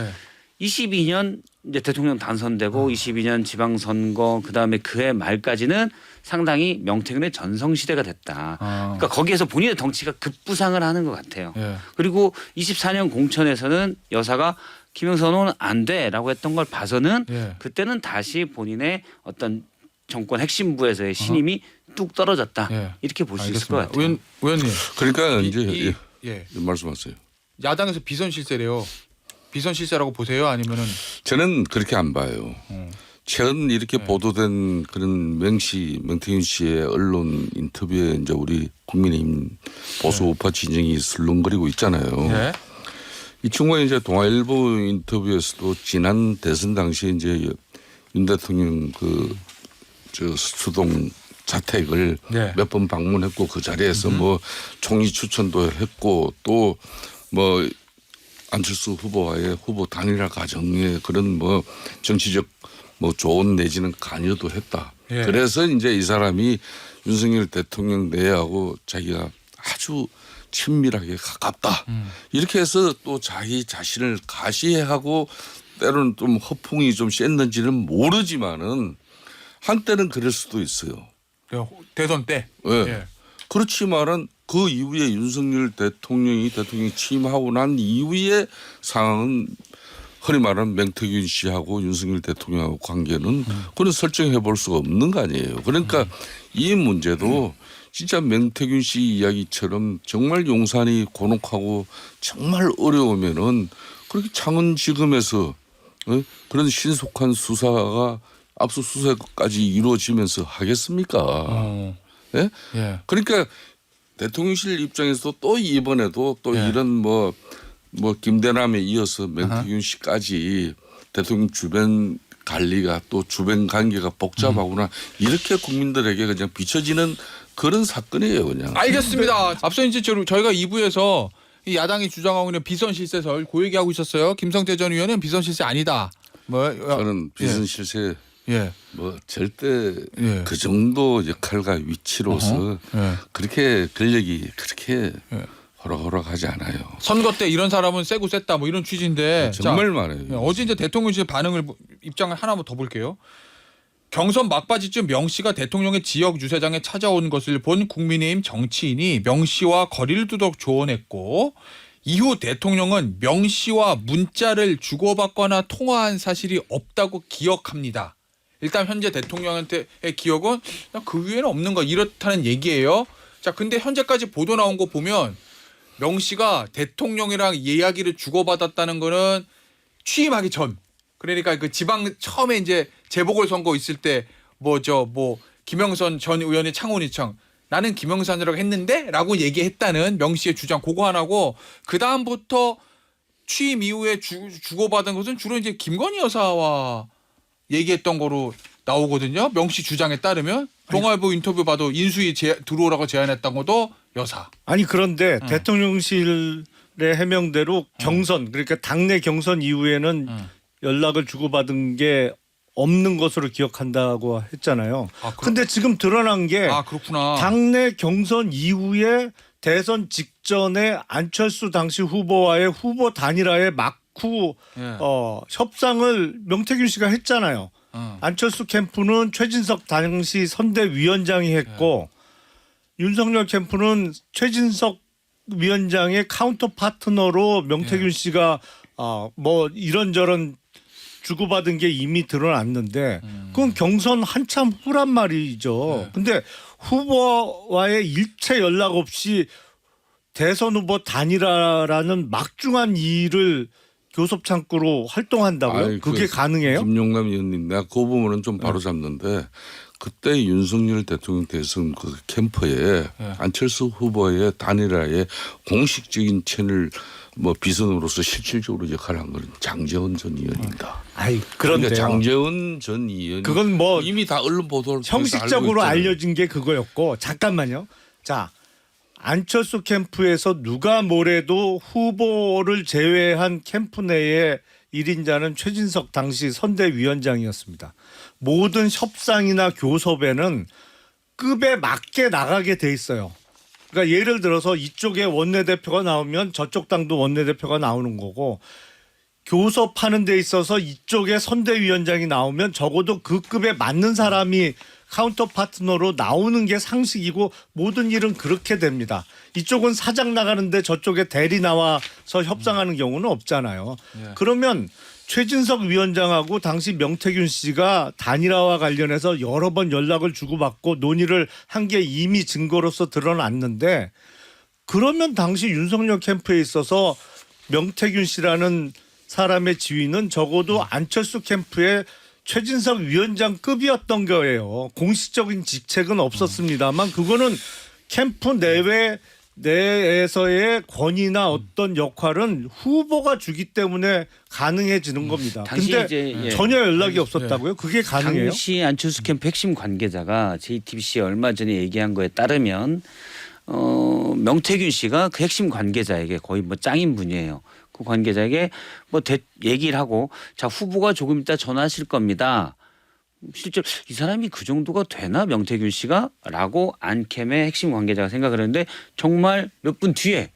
[SPEAKER 4] 22년 이제 대통령 당선되고 22년 지방선거 그다음에 그해 말까지는 상당히 명태균의 전성시대가 됐다. 그러니까 거기에서 본인의 덩치가 급부상을 하는 것 같아요. 그리고 24년 공천에서는 여사가 김영선 의원은 안 돼라고 했던 걸 봐서는 그때는 다시 본인의 어떤 정권 핵심부에서의 신임이 뚝 떨어졌다. 이렇게 볼 수 있을 것 같아요.
[SPEAKER 1] 의원님.
[SPEAKER 3] 그러니까 이제
[SPEAKER 1] 예.
[SPEAKER 3] 말씀하세요.
[SPEAKER 1] 야당에서 비선 실세래요. 비선 실세라고 보세요? 아니면은
[SPEAKER 3] 저는 그렇게 안 봐요. 최근 이렇게 보도된 그런 명태균 씨의 언론 인터뷰에 이제 우리 국민의힘 보수 우파 진영이 술렁거리고 있잖아요. 이 친구가 이제 동아일보 인터뷰에서도 지난 대선 당시에 이제 윤 대통령 저 수동 자택을 몇 번 방문했고 그 자리에서 뭐 총리 추천도 했고 또 뭐 안철수 후보와의 후보 단일화 과정에 그런 뭐 정치적 뭐 조언 내지는 관여도 했다. 그래서 이제 이 사람이 윤석열 대통령 내하고 자기가 아주 친밀하게 가깝다. 이렇게 해서 또 자기 자신을 가시해하고 때로는 좀 허풍이 좀 셌는지는 모르지만은 한때는 그럴 수도 있어요.
[SPEAKER 1] 대선 때.
[SPEAKER 3] 그렇지만은 그 이후에 윤석열 대통령이 취임하고 난 이후의 상황은 흔히 말하는 명태균 씨하고 윤석열 대통령하고 관계는 그건 설정해 볼 수가 없는 거 아니에요. 그러니까 이 문제도 진짜 명태균 씨 이야기처럼 정말 용산이 곤혹하고 정말 어려우면은 그렇게 창원지검에서 그런 신속한 수사가 압수수색까지 이루어지면서 하겠습니까? 그러니까 대통령실 입장에서 또 이번에도 또 이런 뭐 김대남에 이어서 명태균 씨까지 대통령 주변 관리가 또 주변 관계가 복잡하구나 이렇게 국민들에게 그냥 비춰지는 그런 사건이에요, 그냥.
[SPEAKER 1] 알겠습니다. 앞서 이제 저희가 2부에서 이 야당이 주장하고 있는 비선 실세설 그 얘기하고 있었어요. 김성태 전 의원은 비선 실세 아니다.
[SPEAKER 3] 저는 비선 실세 뭐 절대 그 정도 역할과 위치로서 그렇게 권력이 그렇게 호락호락하지 않아요.
[SPEAKER 1] 선거 때 이런 사람은 세고 셌다 뭐 이런 취지인데
[SPEAKER 3] 정말 많아요.
[SPEAKER 1] 어제 이제 대통령실 입장을 하나 더 볼게요. 경선 막바지쯤 명 씨가 대통령의 지역 유세장에 찾아온 것을 본 국민의힘 정치인이 명 씨와 거리를 두도록 조언했고 이후 대통령은 명 씨와 문자를 주고받거나 통화한 사실이 없다고 기억합니다. 일단 현재 대통령한테의 기억은 그 위에는 없는 거 이렇다는 얘기예요. 자, 근데 현재까지 보도 나온 거 보면 명 씨가 대통령이랑 이야기를 주고받았다는 거는 취임하기 전. 그러니까 그 지방 처음에 이제 재보궐선거 있을 때 뭐 김영선 전 의원이 창원이청 나는 김영선이라고 했는데라고 얘기했다는 명 씨의 주장 그거 하나고 그 다음부터 취임 이후에 주고받은 것은 주로 이제 김건희 여사와 얘기했던 거로 나오거든요. 명 씨 주장에 따르면 동아일보 인터뷰 봐도 인수위 들어오라고 제안했던 것도 여사.
[SPEAKER 2] 아니 그런데 대통령실의 해명대로 경선 그러니까 당내 경선 이후에는 연락을 주고받은 게 없는 것으로 기억한다고 했잖아요. 그런데 지금 드러난 게
[SPEAKER 1] 그렇구나. 당내
[SPEAKER 2] 경선 이후에 대선 직전에 안철수 당시 후보와의 후보 단일화에 막후 협상을 명태균 씨가 했잖아요. 안철수 캠프는 최진석 당시 선대위원장이 했고 윤석열 캠프는 최진석 위원장의 카운터 파트너로 명태균 씨가 뭐 이런저런 주고받은 게 이미 드러났는데 그건 경선 한참 후란 말이죠. 근데 후보와의 일체 연락 없이 대선 후보 단일화라는 막중한 일을 교섭 창구로 활동한다고요? 그게 가능해요?
[SPEAKER 3] 김용남 의원님, 내가 그 부분은 좀 바로 잡는데 그때 윤석열 대통령 대선 그 캠프에 안철수 후보의 단일화에 공식적인 채널 뭐 비선으로서 실질적으로 역할을 한 건 장제원 전 의원입니다.
[SPEAKER 2] 아이 그런데
[SPEAKER 3] 그러니까 장제원 전 의원
[SPEAKER 2] 그건 뭐
[SPEAKER 3] 이미 다 언론 보도를
[SPEAKER 2] 형식적으로 알려진 게 그거였고 잠깐만요. 자 안철수 캠프에서 누가 뭐래도 후보를 제외한 캠프 내의 1인자는 최진석 당시 선대위원장이었습니다. 모든 협상이나 교섭에는 급에 맞게 나가게 돼 있어요. 그러니까 예를 들어서 이쪽에 원내대표가 나오면 저쪽 당도 원내대표가 나오는 거고 교섭하는 데 있어서 이쪽에 선대위원장이 나오면 적어도 그 급에 맞는 사람이 카운터 파트너로 나오는 게 상식이고 모든 일은 그렇게 됩니다. 이쪽은 사장 나가는데 저쪽에 대리 나와서 협상하는 경우는 없잖아요. 그러면 최진석 위원장하고 당시 명태균 씨가 단일화와 관련해서 여러 번 연락을 주고받고 논의를 한 게 이미 증거로서 드러났는데 그러면 당시 윤석열 캠프에 있어서 명태균 씨라는 사람의 지위는 적어도 안철수 캠프의 최진석 위원장급이었던 거예요. 공식적인 직책은 없었습니다만 그거는 캠프 내에서의 권위나 어떤 역할은 후보가 주기 때문에 가능해지는 겁니다.
[SPEAKER 4] 당시
[SPEAKER 2] 근데
[SPEAKER 4] 이제
[SPEAKER 2] 전혀 연락이 없었다고요? 그게 가능해요?
[SPEAKER 4] 당시 안철수 캠프 핵심 관계자가 JTBC에 얼마 전에 얘기한 거에 따르면 명태균 씨가 그 핵심 관계자에게 거의 뭐 짱인 분이에요. 그 관계자에게 뭐 얘기를 하고 자 후보가 조금 이따 전화하실 겁니다. 실제로 이 사람이 그 정도가 되나 명태균 씨가? 라고 안캠의 핵심 관계자가 생각을 했는데 정말 몇 분 뒤에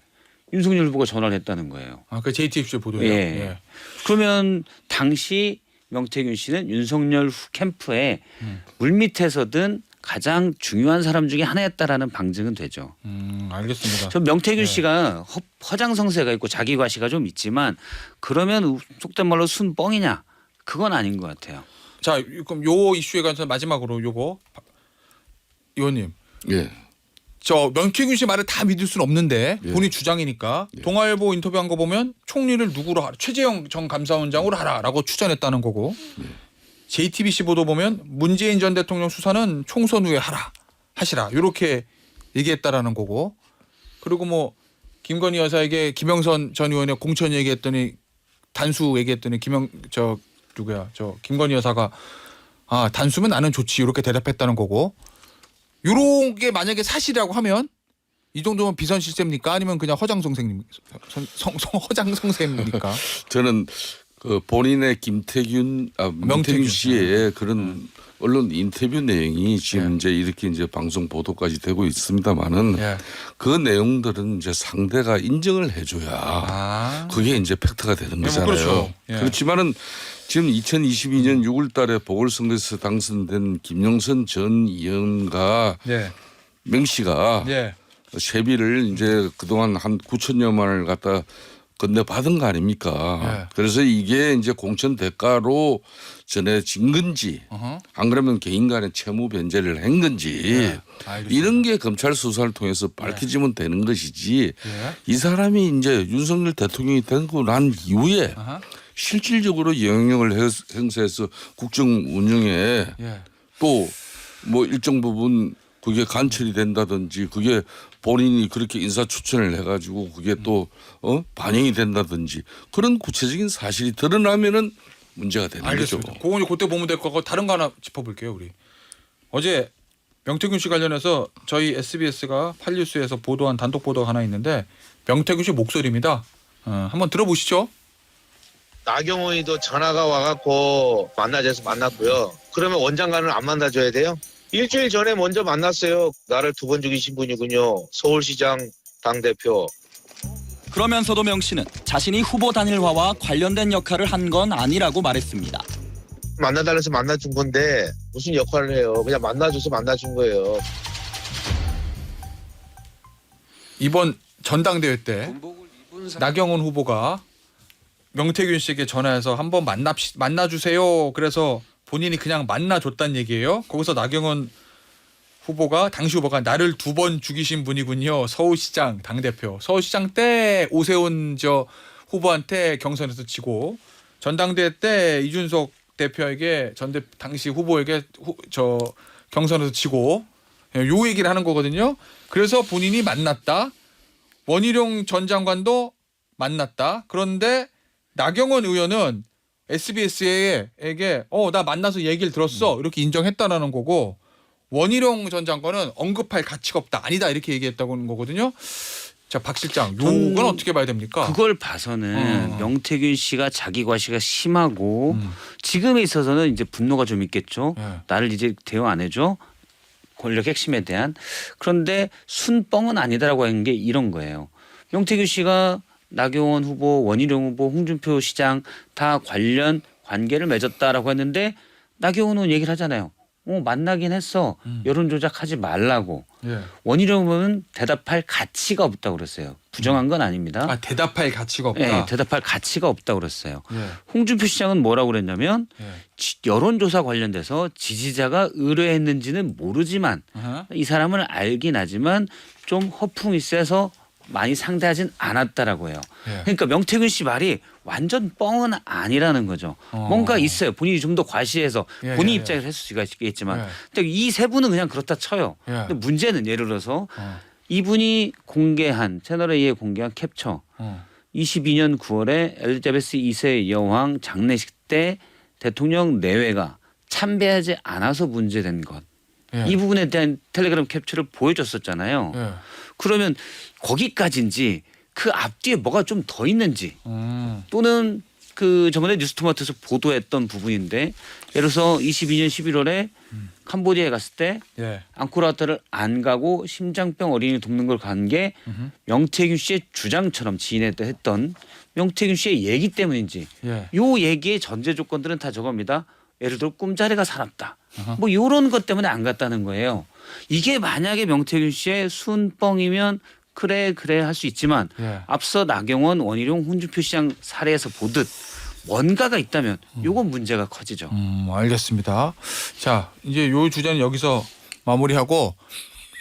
[SPEAKER 4] 윤석열 후보가 전화를 했다는 거예요.
[SPEAKER 1] 아, 그 JTBC 보도예요.
[SPEAKER 4] 예.
[SPEAKER 1] 예.
[SPEAKER 4] 그러면 당시 명태균 씨는 윤석열 캠프에 물밑에서 든 가장 중요한 사람 중에 하나였다라는 방증은 되죠.
[SPEAKER 1] 알겠습니다.
[SPEAKER 4] 저 명태균 씨가 허장성세가 있고 자기과시가 좀 있지만 그러면 속된 말로 순 뻥이냐? 그건 아닌 것 같아요.
[SPEAKER 1] 자, 그럼 요 이슈에 관해서 마지막으로 요거 의원님.
[SPEAKER 3] 예.
[SPEAKER 1] 저 명태균 씨 말을 다 믿을 수는 없는데
[SPEAKER 3] 예.
[SPEAKER 1] 본인 주장이니까 동아일보 인터뷰한 거 보면 총리를 누구로 하라 최재형 전 감사원장으로 하라라고 추천했다는 거고 JTBC 보도 보면 문재인 전 대통령 수사는 총선 후에 하시라 이렇게 얘기했다라는 거고 그리고 뭐 김건희 여사에게 김영선 전 의원의 공천 얘기했더니 단수 얘기했더니 김건희 여사가 아 단수면 나는 좋지 이렇게 대답했다는 거고 요런 게 만약에 사실이라고 하면 이 정도면 비선 실세입니까? 아니면 그냥 허장성생입니까? 허장성세입니까?
[SPEAKER 3] 저는 그 본인의 명태균 씨의 그런 언론 인터뷰 내용이 지금 이제 이렇게 이제 방송 보도까지 되고 있습니다만은 그 내용들은 이제 상대가 인정을 해줘야 그게 이제 팩트가 되는 거잖아요.
[SPEAKER 1] 그렇죠.
[SPEAKER 3] 그렇지만은 지금 2022년 6월달에 보궐선거에서 당선된 김영선 전 의원과 명 씨가 세비를 이제 그동안 한 9천여만 원을 갖다 건네받은 거 아닙니까? 그래서 이게 이제 공천 대가로 전해진 건지 안 그러면 개인 간의 채무 변제를 한 건지 이런 게 검찰 수사를 통해서 밝혀지면 되는 것이지 이 사람이 이제 윤석열 대통령이 되고 난 이후에 실질적으로 영향력을 행사해서 국정 운영에 또 뭐 일정 부분 그게 관철이 된다든지 그게 본인이 그렇게 인사 추천을 해가지고 그게 또 반영이 된다든지 그런 구체적인 사실이 드러나면은 문제가 되는
[SPEAKER 1] 알겠습니다.
[SPEAKER 3] 거죠.
[SPEAKER 1] 그건 그때 보면 될 것 같고 다른 거 하나 짚어볼게요. 우리 어제 명태균 씨 관련해서 저희 SBS가 8뉴스에서 보도한 단독 보도가 하나 있는데 명태균 씨 목소리입니다. 한번 들어보시죠.
[SPEAKER 5] 나경원이도 전화가 와갖고 만나자서 만났고요. 그러면 원장관을 안 만나줘야 돼요? 일주일 전에 먼저 만났어요. 나를 2번 죽이신 분이군요. 서울시장 당대표.
[SPEAKER 6] 그러면서도 명 씨는 자신이 후보 단일화와 관련된 역할을 한 건 아니라고 말했습니다.
[SPEAKER 5] 만나달라서 만나준 건데 무슨 역할을 해요. 그냥 만나줘서 만나준 거예요.
[SPEAKER 1] 이번 전당대회 때 나경원 후보가 명태균 씨에게 전화해서 한번 만나주세요. 그래서 본인이 그냥 만나줬단 얘기예요. 거기서 나경원 후보가 당시 후보가 나를 2번 죽이신 분이군요. 서울시장 당대표. 서울시장 때 오세훈 후보한테 경선에서 지고 전당대회 때 이준석 대표에게 당시 후보에게 경선에서 지고 요 얘기를 하는 거거든요. 그래서 본인이 만났다. 원희룡 전 장관도 만났다. 그런데 나경원 의원은 SBS에게 나 만나서 얘기를 들었어 이렇게 인정했다라는 거고 원희룡 전 장관은 언급할 가치가 없다 아니다 이렇게 얘기했다고 하는 거거든요. 자, 박 실장 요건 어떻게 봐야 됩니까?
[SPEAKER 4] 그걸 봐서는 명태균 씨가 자기 과시가 심하고 지금에 있어서는 이제 분노가 좀 있겠죠. 나를 이제 대우 안 해줘. 권력 핵심에 대한. 그런데 순뻥은 아니다라고 하는 게 이런 거예요. 명태균 씨가 나경원 후보, 원희룡 후보, 홍준표 시장 다 관련 관계를 맺었다라고 했는데 나경원은 얘기를 하잖아요. 만나긴 했어. 여론 조작하지 말라고.
[SPEAKER 1] 예.
[SPEAKER 4] 원희룡 후보는 대답할 가치가 없다고 그랬어요. 부정한 건 아닙니다.
[SPEAKER 1] 아, 대답할 가치가 없다.
[SPEAKER 4] 네, 대답할 가치가 없다고 그랬어요.
[SPEAKER 1] 예.
[SPEAKER 4] 홍준표 시장은 뭐라고 그랬냐면
[SPEAKER 1] 예.
[SPEAKER 4] 여론조사 관련돼서 지지자가 의뢰했는지는 모르지만
[SPEAKER 1] 아하.
[SPEAKER 4] 이 사람을 알긴 하지만 좀 허풍이 세서 많이 상대하진 않았다라고 해요.
[SPEAKER 1] 예.
[SPEAKER 4] 그러니까 명태균 씨 말이 완전 뻥은 아니라는 거죠. 뭔가 있어요. 본인이 좀 더 과시해서
[SPEAKER 1] 예,
[SPEAKER 4] 본인
[SPEAKER 1] 예,
[SPEAKER 4] 입장에서 했을 수가 있겠지만
[SPEAKER 1] 예.
[SPEAKER 4] 근데 이 세 분은 그냥 그렇다 쳐요.
[SPEAKER 1] 예.
[SPEAKER 4] 근데 문제는 예를 들어서
[SPEAKER 1] 어.
[SPEAKER 4] 이분이 공개한 채널A에 공개한 캡처 22년 9월에 엘리자베스 2세 여왕 장례식 때 대통령 내외가 참배하지 않아서 문제된 것.
[SPEAKER 1] 예.
[SPEAKER 4] 이 부분에 대한 텔레그램 캡처를 보여줬었잖아요.
[SPEAKER 1] 예.
[SPEAKER 4] 그러면 거기까지인지 그 앞뒤에 뭐가 좀 더 있는지 또는 그 저번에 뉴스토마토에서 보도했던 부분인데 예를 들어서 22년 11월에 캄보디아에 갔을 때
[SPEAKER 1] 예.
[SPEAKER 4] 앙코르와트를 안 가고 심장병 어린이 돕는 걸 간 게 명태균 씨의 주장처럼 지인한테 했던 명태균 씨의 얘기 때문인지
[SPEAKER 1] 예.
[SPEAKER 4] 요 얘기의 전제 조건들은 다 저겁니다. 예를 들어 꿈자리가 사납다. 뭐 이런 것 때문에 안 갔다는 거예요. 이게 만약에 명태균 씨의 순뻥이면 그래 할 수 있지만
[SPEAKER 1] 예.
[SPEAKER 4] 앞서 나경원, 원희룡, 홍준표 시장 사례에서 보듯 뭔가가 있다면 요건 문제가 커지죠.
[SPEAKER 1] 알겠습니다. 자, 이제 요 주제는 여기서 마무리하고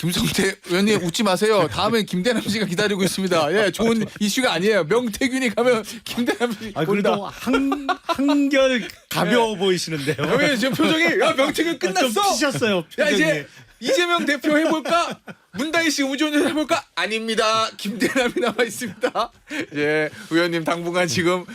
[SPEAKER 1] 김성태 의원님 웃지 마세요. 다음에 김대남 씨가 기다리고 있습니다. 예, 좋은 이슈가 아니에요. 명태균이 가면 김대남 씨
[SPEAKER 2] 그래도
[SPEAKER 1] 본다.
[SPEAKER 2] 한결 가벼워 보이시는데요.
[SPEAKER 1] 왜 지금 표정이 야 명태균 끝났어.
[SPEAKER 2] 좀 피셨어요.
[SPEAKER 1] 야
[SPEAKER 2] 표정이.
[SPEAKER 1] 이제 이재명 대표 해볼까? 문다희 씨 우주운전 해볼까? 아닙니다. 김대남이 남아 있습니다. 예, 의원님 당분간 지금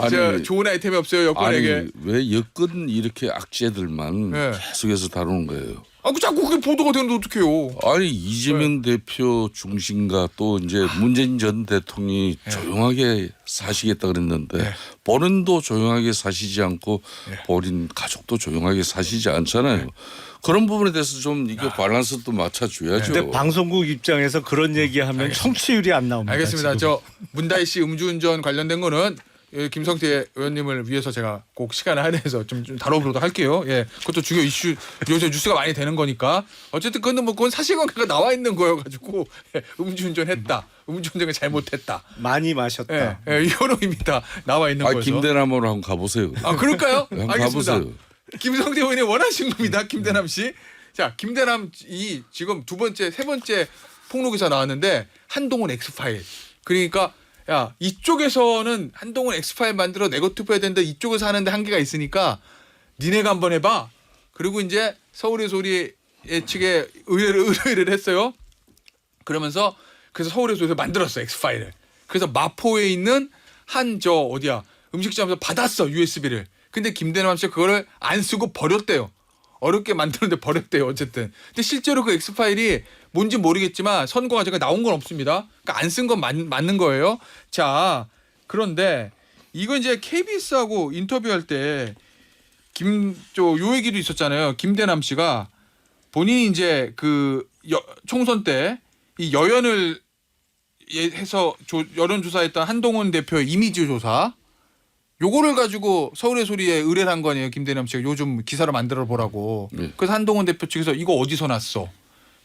[SPEAKER 1] 저 좋은 아이템이 없어요 여권에게.
[SPEAKER 3] 아니 왜 여권 이렇게 악재들만
[SPEAKER 1] 네.
[SPEAKER 3] 계속해서 다루는 거예요?
[SPEAKER 1] 그 자꾸 그게 보도가 되는데 어떡해요?
[SPEAKER 3] 아니 이재명 대표 중심과 또 이제 문재인 전 대통령이 조용하게 사시겠다 그랬는데 본인도 조용하게 사시지 않고 본인 가족도 조용하게 사시지 않잖아요. 그런 부분에 대해서 좀 이거 밸런스도 맞춰줘야죠.
[SPEAKER 2] 근데 방송국 입장에서 그런 얘기하면 청취율이 안 나옵니다.
[SPEAKER 1] 알겠습니다.
[SPEAKER 2] 지금.
[SPEAKER 1] 저 문다희 씨 음주운전 관련된 거는 김성태 의원님을 위해서 제가 꼭 시간을 할애해서 좀 다뤄보도록 할게요. 예, 그것도 중요 이슈 요새 뉴스가 많이 되는 거니까 어쨌든 그건 사실관계가 나와 있는 거여가지고 음주운전했다, 음주운전을 잘못했다,
[SPEAKER 2] 많이 마셨다.
[SPEAKER 1] 예, 이런 의미다 나와 있는 거죠.
[SPEAKER 3] 김대남으로 한번 가보세요.
[SPEAKER 1] 그럴까요?
[SPEAKER 3] 한번
[SPEAKER 1] 알겠습니다.
[SPEAKER 3] 가보세요.
[SPEAKER 1] 김성태 의원님 원하신 겁니다. 김대남 씨. 자, 김대남 이 지금 세 번째 폭로 기사 나왔는데 한동훈 엑스파일. 그러니까 야 이쪽에서는 한동훈 엑스파일 만들어 네거티브 해야 되는데 이쪽에서 하는데 한계가 있으니까 니네가 한번 해봐. 그리고 이제 서울의 소리 측에 의뢰를 했어요. 그러면서 그래서 서울의 소리에서 만들었어 엑스파일을. 그래서 마포에 있는 한 음식점에서 받았어 USB를. 근데 김대남 씨가 그거를 안 쓰고 버렸대요. 어렵게 만드는데 버렸대요. 어쨌든. 근데 실제로 그 엑스파일이 뭔지 모르겠지만 선거 과정에 나온 건 없습니다. 그러니까 안 쓴 건 맞는 거예요. 자, 그런데 이거 이제 KBS하고 인터뷰할 때 요 얘기도 있었잖아요. 김대남 씨가 본인이 이제 그 총선 때 이 여연을 해서 여론조사했던 한동훈 대표의 이미지 조사 요거를 가지고 서울의 소리에 의뢰를 한 거 아니에요. 김대남 씨가 요즘 기사를 만들어 보라고.
[SPEAKER 3] 네.
[SPEAKER 1] 그래서 한동훈 대표 측에서 이거 어디서 났어?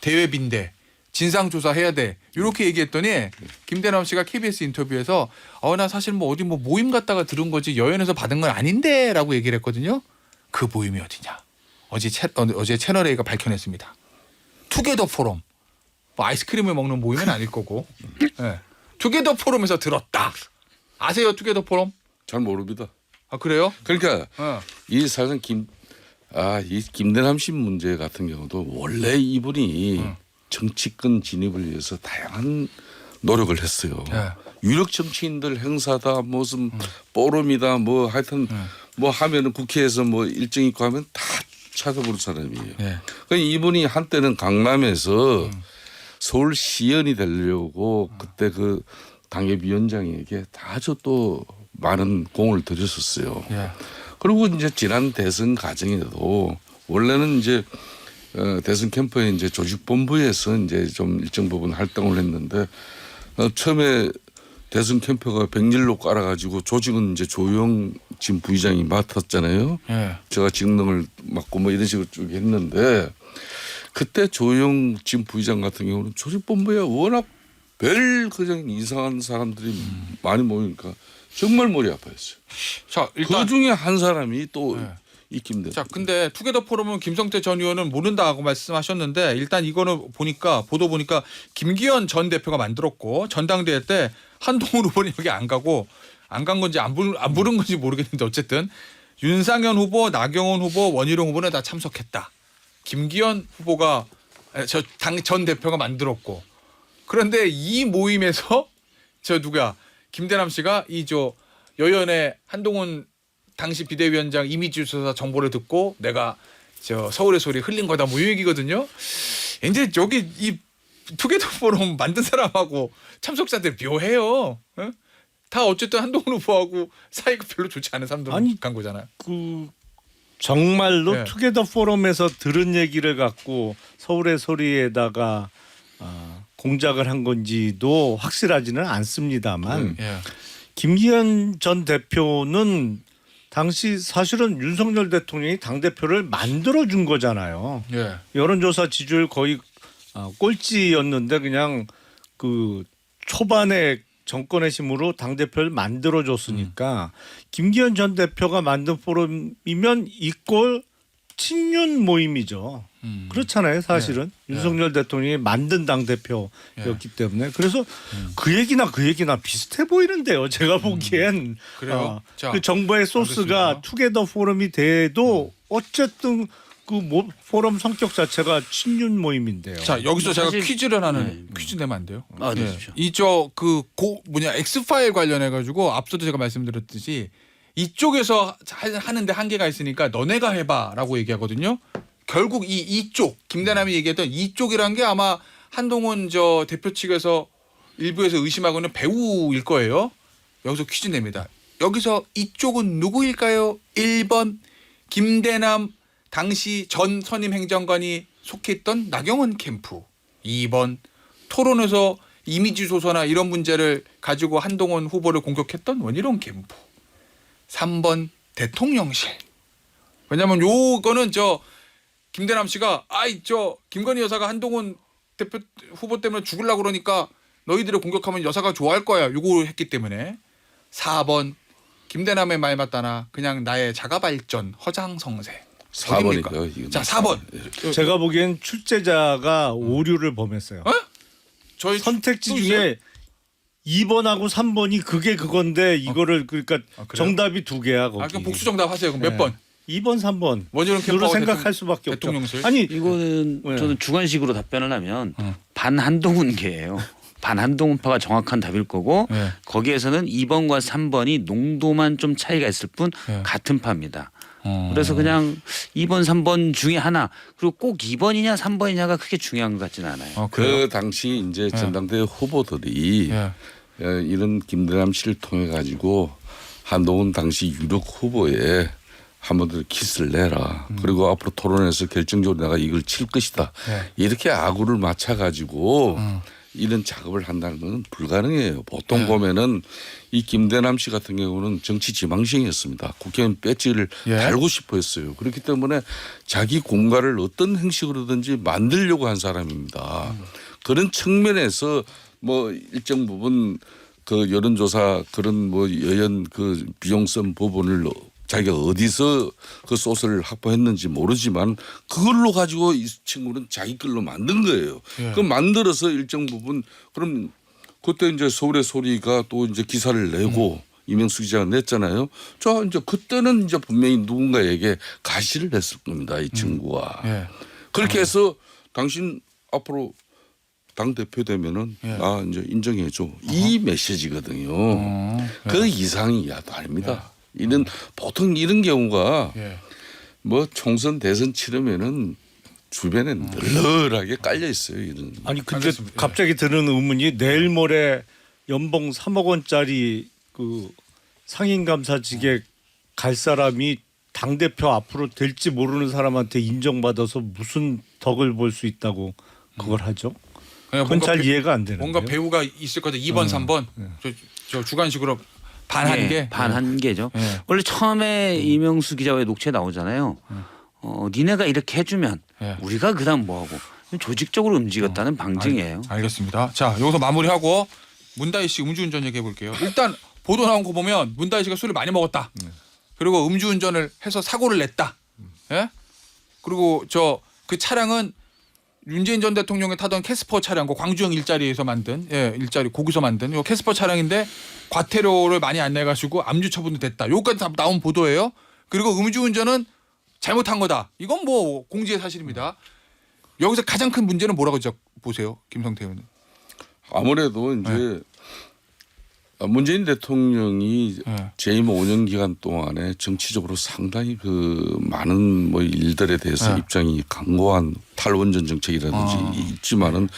[SPEAKER 1] 대외빈대. 진상조사 해야 돼. 이렇게 얘기했더니 김대남 씨가 KBS 인터뷰에서 나 사실 어디 모임 갔다가 들은 거지 여연에서 받은 건 아닌데 라고 얘기를 했거든요. 그 모임이 어디냐. 어제 채널A가 밝혀냈습니다. 투게더 포럼. 아이스크림을 먹는 모임은 아닐 거고. 네. 투게더 포럼에서 들었다. 아세요 투게더 포럼?
[SPEAKER 3] 잘 모릅니다.
[SPEAKER 1] 그래요?
[SPEAKER 3] 그러니까
[SPEAKER 1] 어.
[SPEAKER 3] 이 사실은 이 김대남 씨 문제 같은 경우도 원래 이분이 정치권 진입을 위해서 다양한 노력을 했어요. 유력 정치인들 행사다 무슨 포럼이다 뭐 하여튼 뭐 하면은 국회에서 뭐 일정 있고 하면 다 찾아보는 사람이에요. 그러니까 이분이 한때는 강남에서 서울시연이 되려고 그때 그 당협위원장에게 아주 또 많은 공을 들였었어요. 그리고 이제 지난 대선 과정에도 원래는 이제 대선 캠프에 이제 조직본부에서 이제 좀 일정 부분 활동을 했는데 처음에 대선 캠프가 백일로 깔아가지고 조직은 이제 조영 지금 부의장이 맡았잖아요. 제가 직능을 맡고 뭐 이런 식으로 쭉 했는데 그때 조영 지금 부의장 같은 경우는 조직본부에 워낙 별 그냥 이상한 사람들이 많이 모이니까 정말 머리 아파했어요.
[SPEAKER 1] 자, 일단
[SPEAKER 3] 그 중에 한 사람이 또 있긴데.
[SPEAKER 1] 자, 근데 투게더 포럼은 김성태 전 의원은 모른다고 말씀하셨는데 일단 이거는 보니까 보도 보니까 김기현 전 대표가 만들었고 전당대회 때 한동훈 후보는 여기 안 가고 안 간 건지 안 부른 건지 모르겠는데 어쨌든 윤상현 후보, 나경원 후보, 원희룡 후보는 다 참석했다. 김기현 후보가 전 대표가 만들었고 그런데 이 모임에서 누가 김대남 씨가 여연의 한동훈 당시 비대위원장 이미지 조사 정보를 듣고 내가 서울의 소리 흘린 거다 뭐 이 얘기거든요. 이제 여기 이 투게더 포럼 만든 사람하고 참석자들 묘해요. 어? 다 어쨌든 한동훈 후보하고 사이가 별로 좋지 않은 사람들 간 거잖아요.
[SPEAKER 2] 정말로 투게더 포럼에서 들은 얘기를 갖고 서울의 소리에다가 공작을 한 건지도 확실하지는 않습니다만 김기현 전 대표는 당시 사실은 윤석열 대통령이 당대표를 만들어준 거잖아요. 여론조사 지지율 거의 꼴찌였는데 그냥 그 초반에 정권의 힘으로 당대표를 만들어줬으니까 김기현 전 대표가 만든 포럼이면 이꼴 친윤 모임이죠. 그렇잖아요. 사실은 윤석열 대통령이 만든 당대표였기 때문에 그래서 그 얘기나 비슷해 보이는데요. 제가 보기엔
[SPEAKER 1] 그래요? 자,
[SPEAKER 2] 그 정보의 소스가
[SPEAKER 1] 알겠습니다.
[SPEAKER 2] 투게더 포럼이 돼도 어쨌든 그 포럼 성격 자체가 친윤 모임인데요.
[SPEAKER 1] 자, 여기서 제가
[SPEAKER 4] 사실-
[SPEAKER 1] 퀴즈를 하는 퀴즈 내면 안 돼요?
[SPEAKER 4] 네, 주십시오.
[SPEAKER 1] 엑스파일 관련해 가지고 앞서도 제가 말씀드렸듯이 이쪽에서 하는데 한계가 있으니까 너네가 해봐라고 얘기하거든요. 결국 이쪽 김대남이 얘기했던 이쪽이란 게 아마 한동훈 대표 측에서 일부에서 의심하고는 배우일 거예요. 여기서 퀴즈 냅니다. 여기서 이쪽은 누구일까요? 1번 김대남 당시 전 선임 행정관이 속했던 나경원 캠프. 2번 토론에서 이미지 조서나 이런 문제를 가지고 한동훈 후보를 공격했던 원희룡 캠프. 3번 대통령실. 왜냐하면 요거는 김대남 씨가 김건희 여사가 한동훈 대표 후보 때문에 죽으려고 그러니까 너희들을 공격하면 여사가 좋아할 거야. 요거 했기 때문에. 4번 김대남의 말 맞다나 그냥 나의 자가발전 허장성세.
[SPEAKER 3] 4번이고요.
[SPEAKER 1] 자, 4번.
[SPEAKER 2] 제가 보기엔 출제자가 오류를 범했어요.
[SPEAKER 1] 저희
[SPEAKER 2] 선택지
[SPEAKER 1] 또
[SPEAKER 2] 중에 2번하고 3번이 그게 그건데 이거를 그러니까
[SPEAKER 1] 그래요?
[SPEAKER 2] 정답이 두 개야 거기.
[SPEAKER 1] 그럼 복수 정답 하세요. 그럼 몇
[SPEAKER 2] 네.
[SPEAKER 1] 번?
[SPEAKER 2] 2번, 3번.
[SPEAKER 1] 원희룡
[SPEAKER 2] 으로
[SPEAKER 1] 캠프하고
[SPEAKER 2] 생각할 수밖에 없죠.
[SPEAKER 1] 대통령실.
[SPEAKER 2] 아니
[SPEAKER 4] 이거는
[SPEAKER 2] 네.
[SPEAKER 4] 저는 주관식으로 답변을 하면 반한동훈계예요. 반한동훈파가 정확한 답일 거고
[SPEAKER 1] 네.
[SPEAKER 4] 거기에서는 2번과 3번이 농도만 좀 차이가 있을 뿐
[SPEAKER 1] 네.
[SPEAKER 4] 같은 파입니다. 그래서 그냥 2번, 3번 중에 하나 그리고 꼭 2번이냐 3번이냐가 크게 중요한 것 같지는 않아요.
[SPEAKER 3] 그 당시 이제 전당대회 후보들이 이런 김대남 씨를 통해 가지고 한동훈 당시 유력 후보에 한번들 키스를 내라. 그리고 앞으로 토론에서 결정적으로 내가 이걸 칠 것이다. 이렇게 아구를 맞춰 가지고 이런 작업을 한다는 건 불가능해요. 보통 보면은 이 김대남 씨 같은 경우는 정치 지망생이었습니다. 국회의원 배지를 달고 싶어 했어요. 그렇기 때문에 자기 공간을 어떤 형식으로든지 만들려고 한 사람입니다. 그런 측면에서 뭐 일정 부분 그 여론조사 그런 뭐 여연 그 비용성 부분을 자기가 어디서 그 소스를 확보했는지 모르지만 그걸로 가지고 이 친구는 자기 걸로 만든 거예요. 그 만들어서 일정 부분 그럼 그때 이제 서울의 소리가 또 이제 기사를 내고 이명수 기자가 냈잖아요. 저 이제 그때는 이제 분명히 누군가에게 가시를 했을 겁니다. 이 친구가.
[SPEAKER 1] 예.
[SPEAKER 3] 그렇게 해서 당신 앞으로 당 대표 되면은
[SPEAKER 1] 예.
[SPEAKER 3] 나 이제 인정해줘. 이 메시지거든요. 그 이상이 야도 아닙니다. 이런 보통 이런 경우가
[SPEAKER 1] 예.
[SPEAKER 3] 뭐 총선 대선 치르면은 주변에 널널하게 깔려 있어요. 이런.
[SPEAKER 2] 아니 근데
[SPEAKER 1] 알겠습니다. 예.
[SPEAKER 2] 갑자기 드는 의문이 내일 모레 연봉 3억 원짜리 그 상임감사직에 갈 사람이 당 대표 앞으로 될지 모르는 사람한테 인정받아서 무슨 덕을 볼 수 있다고 그걸 하죠?
[SPEAKER 1] 그냥
[SPEAKER 2] 그건 잘
[SPEAKER 1] 배-
[SPEAKER 2] 이해가 안 되는데요.
[SPEAKER 1] 뭔가 배우가 있을 거다. 2번, 3번. 저 주관식으로 반 한 개.
[SPEAKER 4] 반 한 개죠.
[SPEAKER 1] 예.
[SPEAKER 4] 원래 처음에 이명수 기자와의 녹취에 나오잖아요. 니네가 이렇게 해주면
[SPEAKER 1] 예.
[SPEAKER 4] 우리가 그다음 뭐하고 조직적으로 움직였다는 방증이에요.
[SPEAKER 1] 알겠습니다. 자, 여기서 마무리하고 문다희 씨 음주운전 얘기해 볼게요. 일단 보도 나온 거 보면 문다희 씨가 술을 많이 먹었다. 그리고 음주운전을 해서 사고를 냈다. 예? 그리고 저 그 차량은 윤재인 전 대통령이 타던 캐스퍼 차량고 광주형 일자리에서 만든 일자리 거기서 만든 요 캐스퍼 차량인데 과태료를 많이 안 내가지고 암주 처분도 됐다. 요까지 다 나온 보도예요. 그리고 음주운전은 잘못한 거다. 이건 뭐 공지의 사실입니다. 여기서 가장 큰 문제는 뭐라고 보세요, 김성태 의원은?
[SPEAKER 3] 아무래도 이제 문재인 대통령이
[SPEAKER 1] 예.
[SPEAKER 3] 재임 5년 기간 동안에 정치적으로 상당히 그 많은 뭐 일들에 대해서
[SPEAKER 1] 예.
[SPEAKER 3] 입장이 강고한 탈원전 정책이라든지 있지만은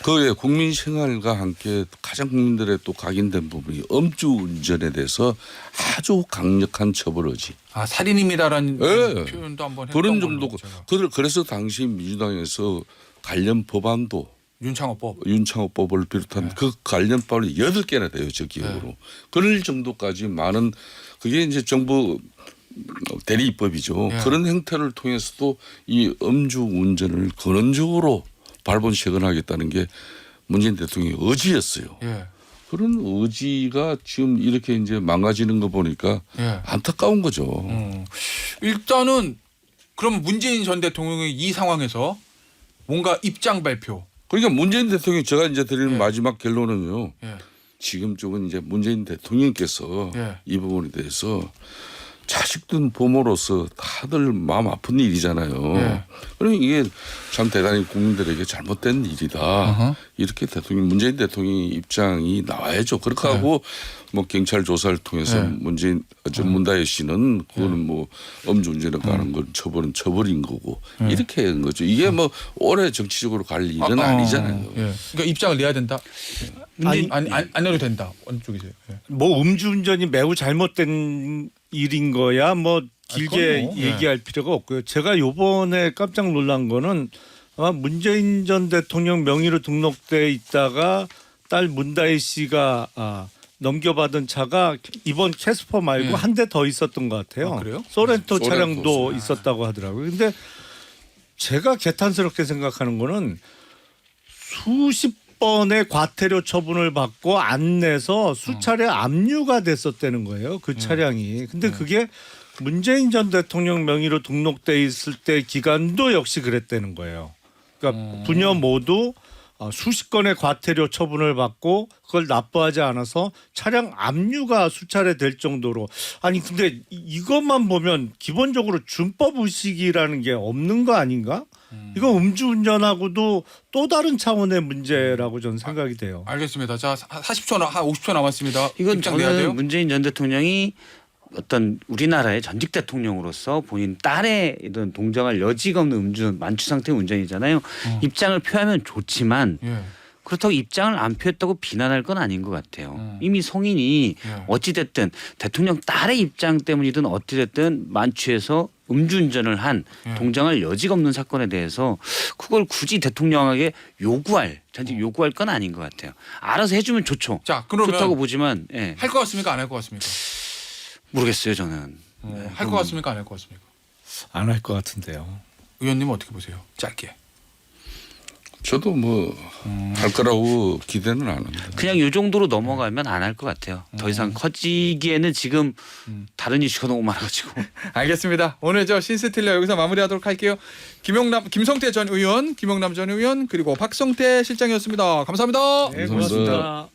[SPEAKER 3] 그의 국민 생활과 함께 가장 국민들의 또 각인된 부분이 음주운전에 대해서 아주 강력한 처벌 의지.
[SPEAKER 1] 아 살인입니다라는
[SPEAKER 3] 예.
[SPEAKER 1] 표현도 한번 했던
[SPEAKER 3] 그런
[SPEAKER 1] 걸로
[SPEAKER 3] 정도.
[SPEAKER 1] 제가.
[SPEAKER 3] 그래서 당시 민주당에서 관련 법안도
[SPEAKER 1] 윤창호법.
[SPEAKER 3] 윤창호법을 비롯한 그 관련 법이 8개나 돼요. 저 기억으로. 그럴 정도까지 많은 그게 이제 정부 대리입법이죠.
[SPEAKER 1] 예.
[SPEAKER 3] 그런 행태를 통해서도 이 음주운전을 근원적으로 발본시행하겠다는 게 문재인 대통령의 의지였어요.
[SPEAKER 1] 예.
[SPEAKER 3] 그런 의지가 지금 이렇게 이제 망가지는 거 보니까
[SPEAKER 1] 예.
[SPEAKER 3] 안타까운 거죠.
[SPEAKER 1] 일단은 그럼 문재인 전 대통령이 이 상황에서 뭔가 입장 발표.
[SPEAKER 3] 그러니까 문재인 대통령 제가 이제 드리는
[SPEAKER 1] 예.
[SPEAKER 3] 마지막 결론은요.
[SPEAKER 1] 예.
[SPEAKER 3] 지금 쪽은 이제 문재인 대통령께서
[SPEAKER 1] 예.
[SPEAKER 3] 이 부분에 대해서 자식든 부모로서 다들 마음 아픈 일이잖아요.
[SPEAKER 1] 예.
[SPEAKER 3] 그러니 이게 참 대단히 국민들에게 잘못된 일이다.
[SPEAKER 1] 어허.
[SPEAKER 3] 이렇게 문재인 대통령의 입장이 나와야죠. 그렇게
[SPEAKER 1] 네.
[SPEAKER 3] 하고 뭐 경찰 조사를 통해서 문다혜 씨는 그거는 뭐 음주운전에 관한 건 처벌은 처벌인 거고 이렇게 한 거죠. 이게 뭐 오래 정치적으로 갈 일은 아니잖아요.
[SPEAKER 1] 예. 그러니까 입장을 내야 된다. 안 내도 된다. 어느 쪽이세요? 예.
[SPEAKER 2] 뭐 음주운전이 매우 잘못된 일인 거야 뭐 길게
[SPEAKER 1] 그건 뭐,
[SPEAKER 2] 얘기할 필요가 없고요. 제가 요번에 깜짝 놀란 거는 아마 문재인 전 대통령 명의로 등록돼 있다가 딸 문다혜 씨가 넘겨받은 차가 이번 캐스퍼 말고
[SPEAKER 1] 예.
[SPEAKER 2] 한 대 더 있었던 것 같아요.
[SPEAKER 1] 아, 그래요?
[SPEAKER 2] 소렌토
[SPEAKER 3] 소렌토.
[SPEAKER 2] 차량도 있었다고 하더라고요. 근데 제가 개탄스럽게 생각하는 거는 수십 번의 과태료 처분을 받고 안 내서 수차례 압류가 됐었다는 거예요. 그 차량이. 근데 그게 문재인 전 대통령 명의로 등록돼 있을 때 기간도 역시 그랬다는 거예요. 그러니까 부녀 모두 수십 건의 과태료 처분을 받고 그걸 납부하지 않아서 차량 압류가 수차례 될 정도로 아니 근데 이것만 보면 기본적으로 준법 의식이라는 게 없는 거 아닌가? 이거 음주운전하고도 또 다른 차원의 문제라고 저는 생각이 돼요.
[SPEAKER 1] 알겠습니다. 자, 40초 한 50초 남았습니다.
[SPEAKER 4] 이건
[SPEAKER 1] 입장 내야 돼요.
[SPEAKER 4] 저는 문재인 전 대통령이 어떤 우리나라의 전직 대통령으로서 본인 딸의 이런 동정할 여지가 없는 음주 만취 상태 운전이잖아요. 입장을 표하면 좋지만
[SPEAKER 1] 예.
[SPEAKER 4] 그렇다고 입장을 안 표했다고 비난할 건 아닌 것 같아요. 이미 성인이
[SPEAKER 1] 예.
[SPEAKER 4] 어찌됐든 대통령 딸의 입장 때문이든 어찌됐든 만취해서 음주운전을 한
[SPEAKER 1] 예.
[SPEAKER 4] 동정할 여지가 없는 사건에 대해서 그걸 굳이 대통령에게 전직 요구할 건 아닌 것 같아요. 알아서 해주면 좋죠.
[SPEAKER 1] 자, 그러면
[SPEAKER 4] 좋다고 보지만 예.
[SPEAKER 1] 할 것 같습니까? 안 할 것 같습니까?
[SPEAKER 4] 모르겠어요 저는.
[SPEAKER 1] 할 것 같습니까? 안 할 것 같습니까?
[SPEAKER 2] 안 할 것 같은데요.
[SPEAKER 1] 의원님 어떻게 보세요? 짧게.
[SPEAKER 3] 저도 뭐 할 거라고 기대는 안 합니다.
[SPEAKER 4] 그냥 이 정도로 넘어가면 안 할 것 같아요. 더 이상 커지기에는 지금 다른 이슈가 너무 많아가지고.
[SPEAKER 1] 알겠습니다. 오늘 저 신스틸러 여기서 마무리하도록 할게요. 김성태 전 의원, 김영남 전 의원 그리고 박성태 실장이었습니다. 감사합니다.
[SPEAKER 2] 네, 고맙습니다.